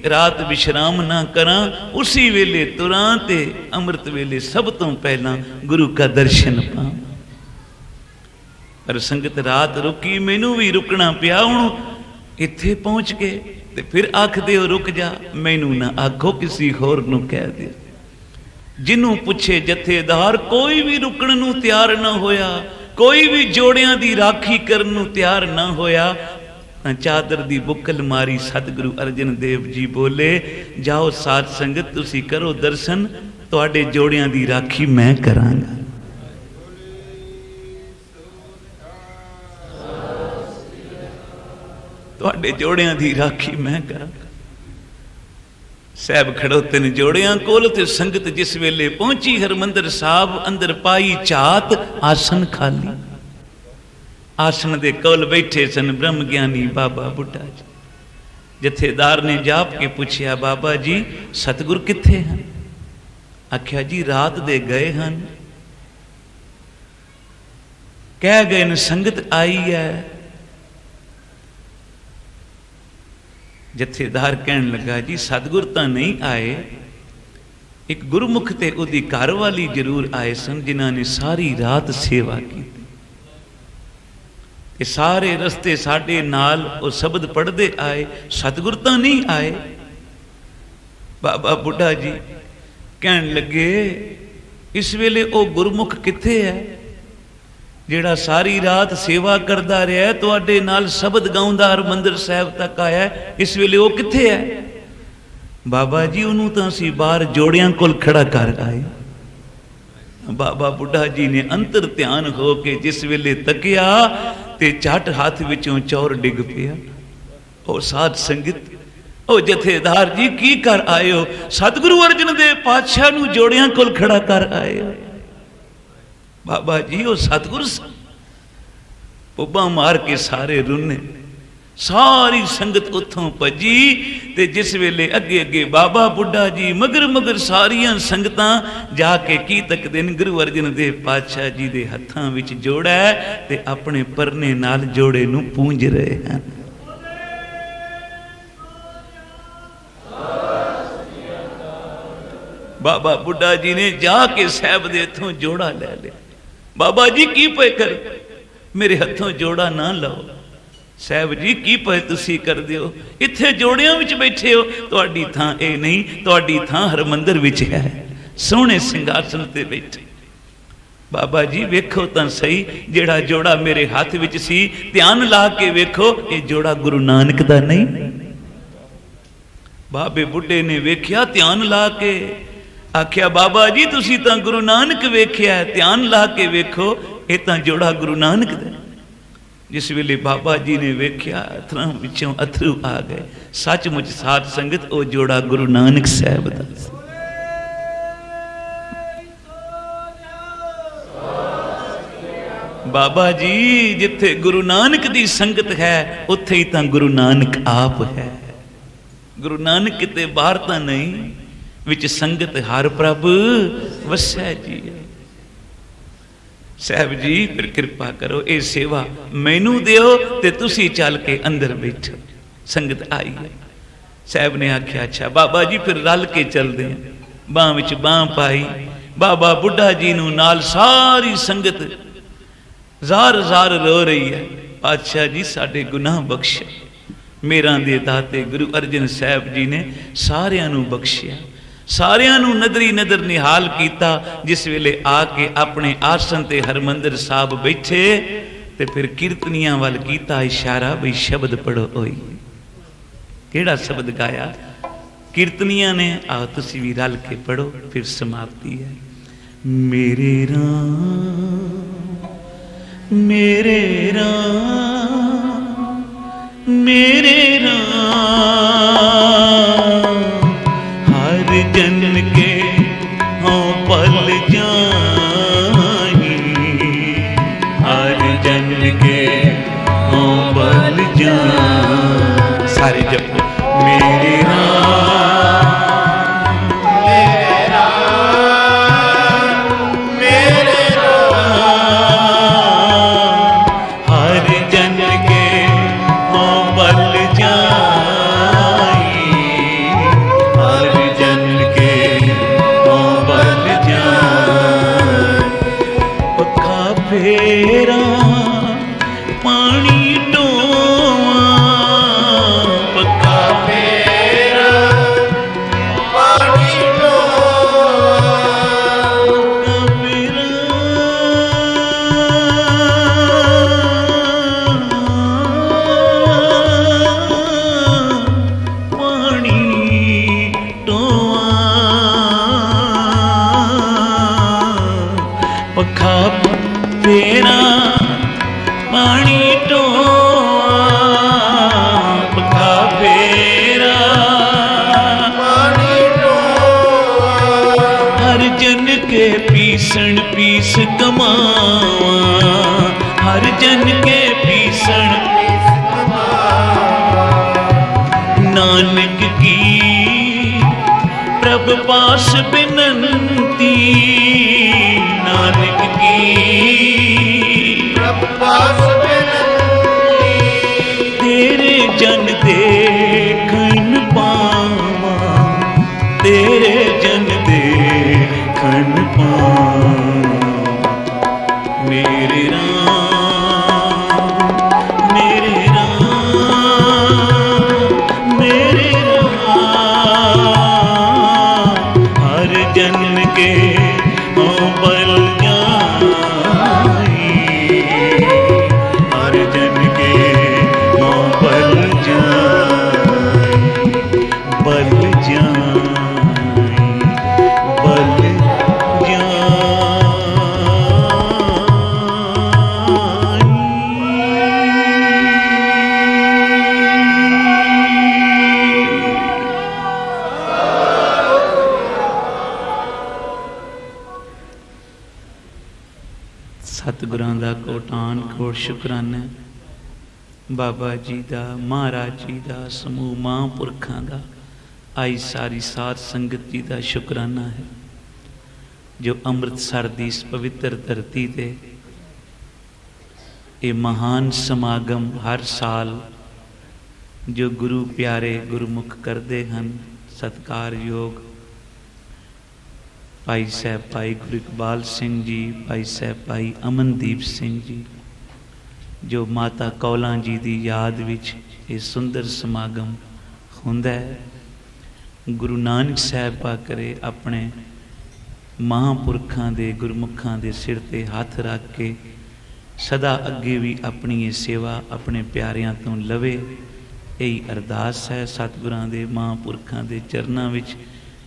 रात विश्राम ना करा, उसी वेले तुरां ते अमृत वेले सब तो पहला गुरु का दर्शन पावां। पर संगत रात रुकी, मैनू भी रुकना पिया। हुण इत्थे पहुंच के ते फिर आख दिओ रुक जा, मैनू ना आखो किसी होर नू कह दे। जिन्हों पुछे जथेदार कोई भी रुकण नू तैयार ना होया, कोई भी जोड़ियां दी राखी करन नू तैयार ना होया। चादर दी बुकल मारी सतगुरु अर्जन देव जी बोले, जाओ साध संगत तुसी करो दर्शन, तुहाडे जोड़ियां दी राखी मैं करांगा। तुहाडे जोड़ियां दी राखी मैं करांगा। साहब खड़ोते ने जोड़ियां कोल ते संगत जिस वेले पहुंची हरमंदिर साहब, अंदर पाई झात आसन खाली। आसन दे कोल बैठे सन ब्रह्म ज्ञानी बाबा बुढ़ा जी। जथेदार ने जाप के पूछया, बाबा जी सतगुर किथे हैं? आख्या जी रात दे गए हैं, कह गए न संगत आई है। जथेदार कहन लगा जी सतगुर तो नहीं आए, एक गुरमुख ते उहदी घर वाली जरूर आए सन जिन्हां ने सारी रात सेवा की। सारे रस्ते साडे नाल वो शब्द पढ़ते आए, सतगुर तो नहीं आए। बाबा बुढ़ा जी कहन लगे इस वेले वो गुरमुख किथे है जिहड़ा सारी रात सेवा करता रहा, तुहाडे नाल शब्द गाउंदा हरमंदिर साहिब तक आया, इस वेले वो किथे है? बाबा जी उन्होंने तो असीं बाहर जोड़ियां कोल खड़ा कर आए। बाबा बुढ़ा जी ने अंतर ध्यान हो के जिस वेले तकिया ते झट हाथ विचों चौर डिग पिया। और साध संगत ओ जथेदार जी की कर आए हो? सतगुरु अर्जन देव पातशाह नूं जोड़ियां कोल खड़ा कर आए हो। बाबा जी वो सतगुरु पुब्बा मार के सारे रुने, सारी संगत उथों भजी ते जिस वेले अगे अगे बाबा बुढ़ा जी मगर मगर सारियां संगतां जाके की तकदे ने गुरु अर्जन देव पातशाह जी दे हत्थां विच जोड़ा है ते अपने परने नाल जोड़े नूं पूंज रहे हैं। बाबा बुढ़ा जी ने जाके साहब दे हथों जोड़ा ले लिया। बाबा जी की पे कर, मेरे हथों जोड़ा ना लाओ। साहब जी की पे तुसी कर दियो, इत्थे जोड़ियां विच बैठे हो, तुहाडी थां ए नहीं, तुहाडी थां हरमंदिर विच है, सोहणे सिंघासन ते बैठे। बाबा जी वेखो तां सही, जेड़ा जोड़ा मेरे हाथ विच सी ध्यान ला के वेखो, ये जोड़ा गुरु नानक दा नहीं। बाबे बुढ़े ने वेख्या ध्यान ला के, आख्या बाबा जी तुसी तां गुरु नानक वेख्या, ध्यान ला के वेखो ये तां जोड़ा गुरु नानक दा। जिस वेले बाबा जी ने वेख्या अथरां विचों अथरू आ गए। सचमुच साध संगत वो जोड़ा गुरु नानक साहब दा। बाबा जी जिथे गुरु नानक दी संगत है उत्थे ही तां गुरु नानक आप है। गुरु नानक किते बाहर तां नहीं, विच संगत हर प्रभ वसै जी। साहब जी फिर कृपा करो ये सेवा मैनू दियो ते तुसी चल के अंदर बैठो। संगत आई है। साहब ने आख्या अच्छा बाबा जी फिर रल के चलते हैं। बांह विच बांह पाई, बाबा बुढ़ा जी नू नाल सारी संगत जार जार रो रही है। पातशाह जी साडे गुनाह बख्शे। मेरा दे दाते गुरु अर्जन साहब जी ने सारियां नू बख्शिया, सारियां नू नदरी नदर निहाल किया। जिस वेले आके अपने आसन ते हरमंदिर साहब बैठे ते फिर कीर्तनियां वाल कीता इशारा भी शब्द पढ़ो। होई केड़ा शब्द गाया कीर्तनियां ने? आओ तुसी भी रल के पढ़ो। फिर समाप्ति है। मेरे राम मेरे राम मेरे राम, हर जन के हों पल जाही, हर जन के हों पल जाही। सारे जब मेरे पीस कमावा, हर जन के पीसण नानक की प्रभ पास बिनती, नानक की रब्बास बिनती तेरे जन देखन पावा, तेरे जन देखन पावा। मेरे राम, मेरे राम, मेरे राम, हर जन्म के हो बल जाई, हर जन के हो बल जाई, बल जाई, बल सतगुरां दा कोटान कोट शुकराना बाबा जी दा, महाराज जी दा, समूह महापुरखां दा, आई सारी साध संगत जी दा शुकराना है जो अमृतसर दी इस पवित्र धरती ते ये महान समागम हर साल जो गुरु प्यारे गुरुमुख करते हैं। सत्कारयोग भाई साहब भाई गुरु इकबाल सिंह जी, भाई साहब भाई अमनदीप सिंह जी, जो माता कौलां जी की याद विच ये सुंदर समागम हुंदा है। गुरु नानक साहब पा करे अपने महापुरखां दे गुरमुखां दे सिर ते हाथ रख के सदा अगे भी अपनी ये सेवा अपने प्यारियां तो लवे, यही अरदास है। सतगुरां दे महापुरखां दे चरनां विच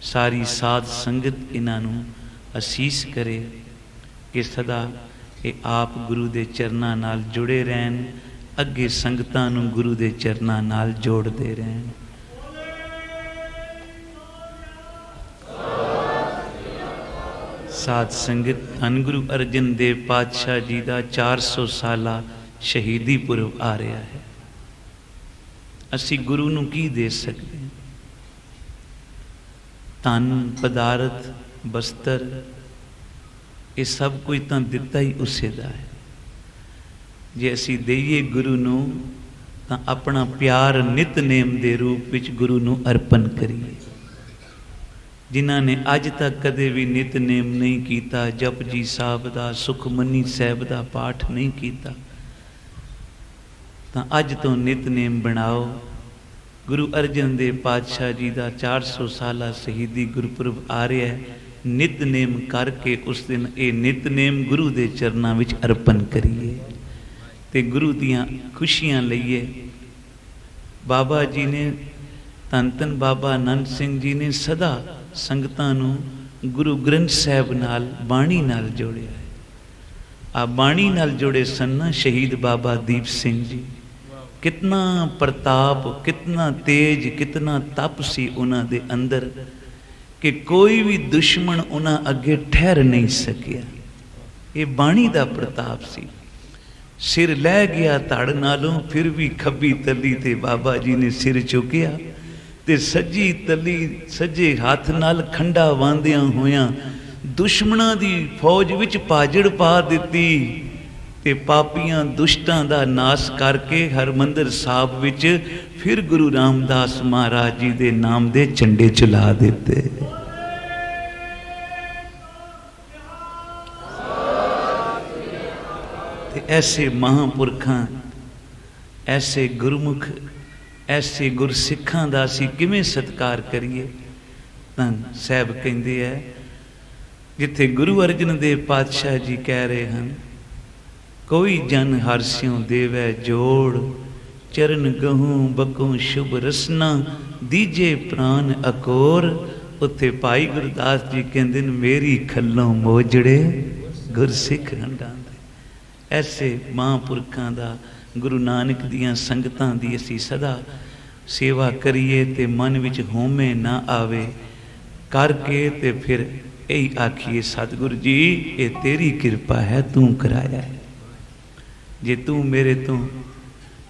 सारी साध संगत इन्हां नूं असीस करे कि सदा ये आप गुरु दे चरनां नाल जुड़े रहन, अगे संगतां नूं गुरु दे चरनां नाल जोड़दे रहन। साध संगत धन गुरु अर्जन देव पातशाह जी का 400 साला शहीदी पुरब आ रहा है। असी गुरु नूं की दे सकते हैं? धन पदार्थ बस्तर ये सब कुछ तो दिता ही उसे दा है। जे असी दईए गुरु नूं तां अपना प्यार नितनेम दे रूप विच गुरु नूं अर्पण करिए। जिन्हां ने अज तक कदे भी नितनेम नहीं कीता, जपजी साहब दा सुखमनी साहब दा पाठ नहीं कीता, तां अज तो नितनेम बनाओ। गुरु अर्जन देव पातशाह जी का 400 साला शहीदी गुरपुरब आ रहा है। नितनेम करके उस दिन ये नितनेम गुरु के चरणों में अर्पण करिए ते गुरु दियां खुशियां लईए। बाबा जी ने धन धन बाबा आनंद सिंह जी ने सदा संगतां नूं गुरु ग्रंथ साहिब नाल बाणी नाल जोड़िया है। आ बाणी नाल जोड़े सन शहीद बाबा दीप सिंह जी। कितना प्रताप, कितना तेज, कितना तप सी उन्हां दे अंदर कि कोई भी दुश्मन उन्हां अगे ठहर नहीं सकिया। ये बाणी दा प्रताप सी। सिर लै गया धड़ नालों फिर भी खब्बी तली ते बाबा जी ने सिर चुकिया ते सज्जी तली सज्जे हाथ नाल खंडा वांदियां होया दुश्मनां दी फौज विच पाजड़ पा दिती ते पापियां दुष्टां दा नाश करके हरमंदिर साहब विच फिर गुरु रामदास महाराज जी दे नाम दे झंडे चला दिते। ते ऐसे महापुरखां, ऐसे गुरमुख, ऐसे गुरसिखां दा असीं किवें सत्कार करिए। तां साहब कहंदे है जिथे गुरु अर्जन देव पातशाह जी कह रहे हैं कोई जन हरस्यों देवै जोड़ चरण गहूं बकों शुभ रसना दीजे प्राण अकोर। उत्थे भाई गुरदास जी कहंदे मेरी खल्लों मोजड़े गुरसिख हंडां दे। ऐसे महापुरखां दा गुरु नानक दियां संगतां दी असीं सदा सेवा करिए ते मन विच होमे ना आवे करके ते फिर यही आखिए सतगुरु जी ये तेरी कृपा है तू कराया है। जे तू मेरे तो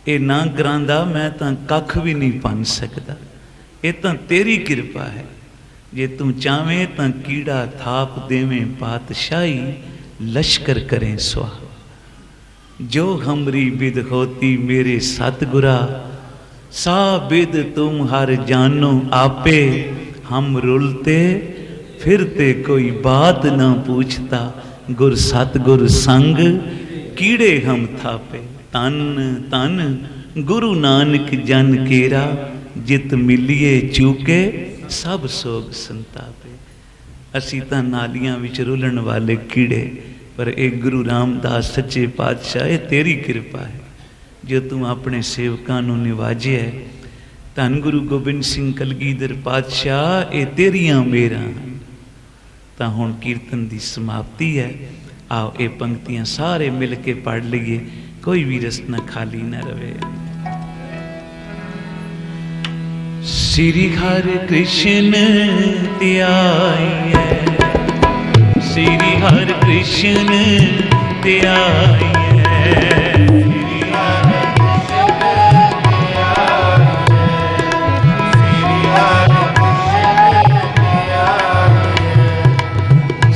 ये ना करांदा मैं तो कख भी नहीं बन सकता। ये तो तेरी कृपा है। जे तू चावें तो कीड़ा थाप देवें पातशाही लश्कर करें सुहा। जो हमरी विद होती मेरे सतगुरा, सा विद तुम हर जानो आपे। हम रुलते फिरते कोई बात ना पूछता, गुर सतगुर संग कीड़े हम थापे। तन तन गुरु नानक जन केरा, जित मिलिए चूके सब सोग संतापे। असी तां नालियां विच रुलण वाले कीड़े, पर एक गुरु रामदास सच्चे पातशाह, ये तेरी कृपा है जो तू अपने सेवकां नूं निवाजिया है। धन गुरु गोबिंद सिंह कलगीधर पातशाह, ये तेरियां मेरां हन। तां हुण कीर्तन की समाप्ति है। आओ ये पंक्तियां सारे मिल के पढ़ लीए, कोई भी रसना खाली न रहे। श्री हरि कृष्ण ध्याइए, श्री हरि कृष्ण ध्याइए,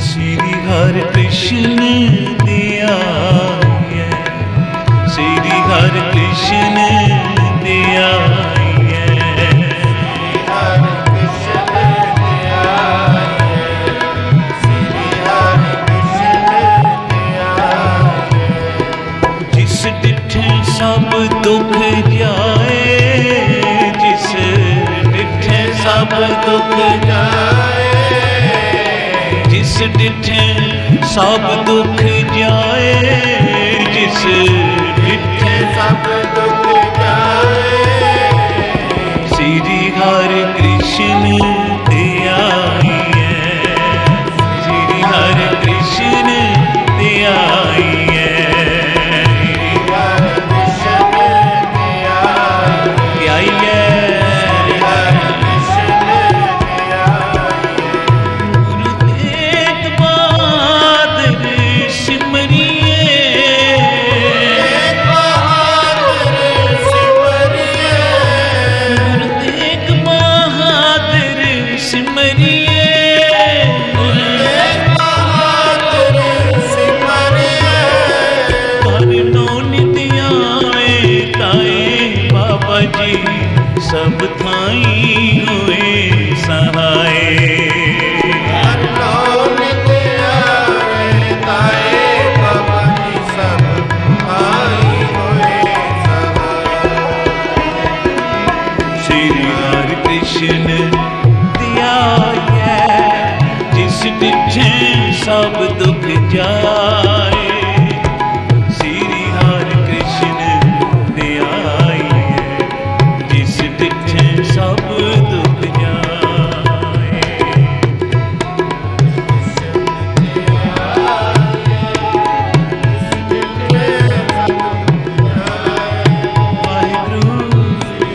श्री हरि कृष्ण ध्याइए, श्री हरि कृष्ण ध्याइए। सब दुख जाए, जिस डिठे सब दुख जाए, जिस डिठे सब दुख जाए, जिस डिठे सब दुख जाए। श्री हरि कृष्ण ध्याइए, श्री हरि कृष्ण ध्याइए। सब थाई हुए सहाय, श्री हरि कृष्ण ध्याइए, जिस डिठे सब दुख जाए। श्री हरि कृष्ण ध्याइए, जिस डिठे सब दुख जाए। वाहिगुरु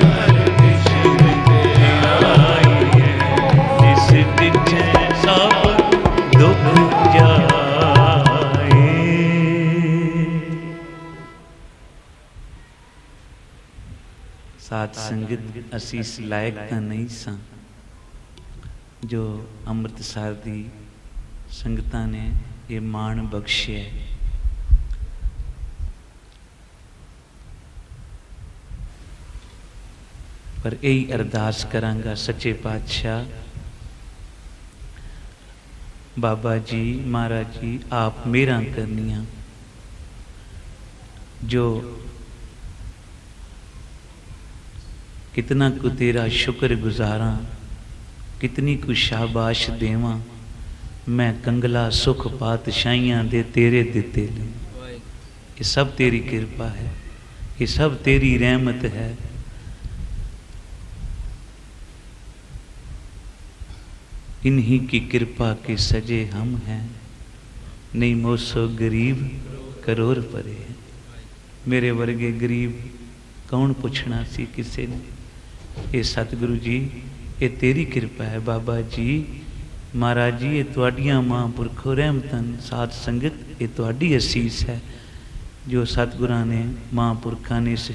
हरि कृष्ण ध्याइए, जिस डिठे सब दुख जाए। साध संगत असी इस लायक तां नहीं सां जो ਅੰਮ੍ਰਿਤਸਰ ਦੀ ਸੰਗਤਾਂ ਨੇ ਇਹ ਮਾਣ ਬਖਸ਼ਿਆ। पर यही अरदास करांगा सच्चे पातशाह, बाबा जी महाराज जी आप मेहरां करनियां, जो कितना को तेरा शुक्र गुजारा, कितनी को शाबाश देवां, मैं कंगला सुख पातशाहियां दे तेरे दिते ले। ये सब तेरी कृपा है, ये सब तेरी रहमत है। इन्हीं की कृपा के सजे हम हैं, नहीं मोसो गरीब करोड़ परे। मेरे वर्गे गरीब कौन पूछना सी किसी ने। ये सतगुरु जी ये तेरी कृपा है। बाबा जी महाराज जी ये तुहाडियां महापुरखों रहमतन साध संगत ये तुहाडी असीस है जो सतगुरां ने महापुरखां ने इस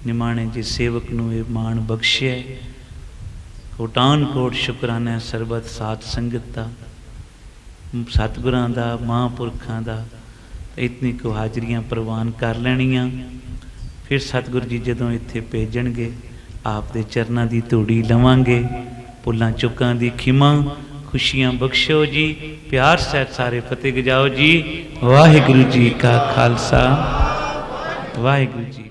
निमाणे जे सेवक नूं ये माण बख्शिया। कोटान कोट शुकराना सरबत साध संगत दा, सतगुरां दा, महापुरखां दा। इतनी को हाजरियां प्रवान कर लैनियां। फिर सतगुरु जी जदों इत्थे भेजणगे आप दे चरनां दी धूड़ी लवांगे। भुल्लां चुकां दी खिमा, खुशियां बख्शो जी, प्यार सहित सारे फतेह गजाओ जी। वाहिगुरु जी का खालसा, वाहिगुरु जी।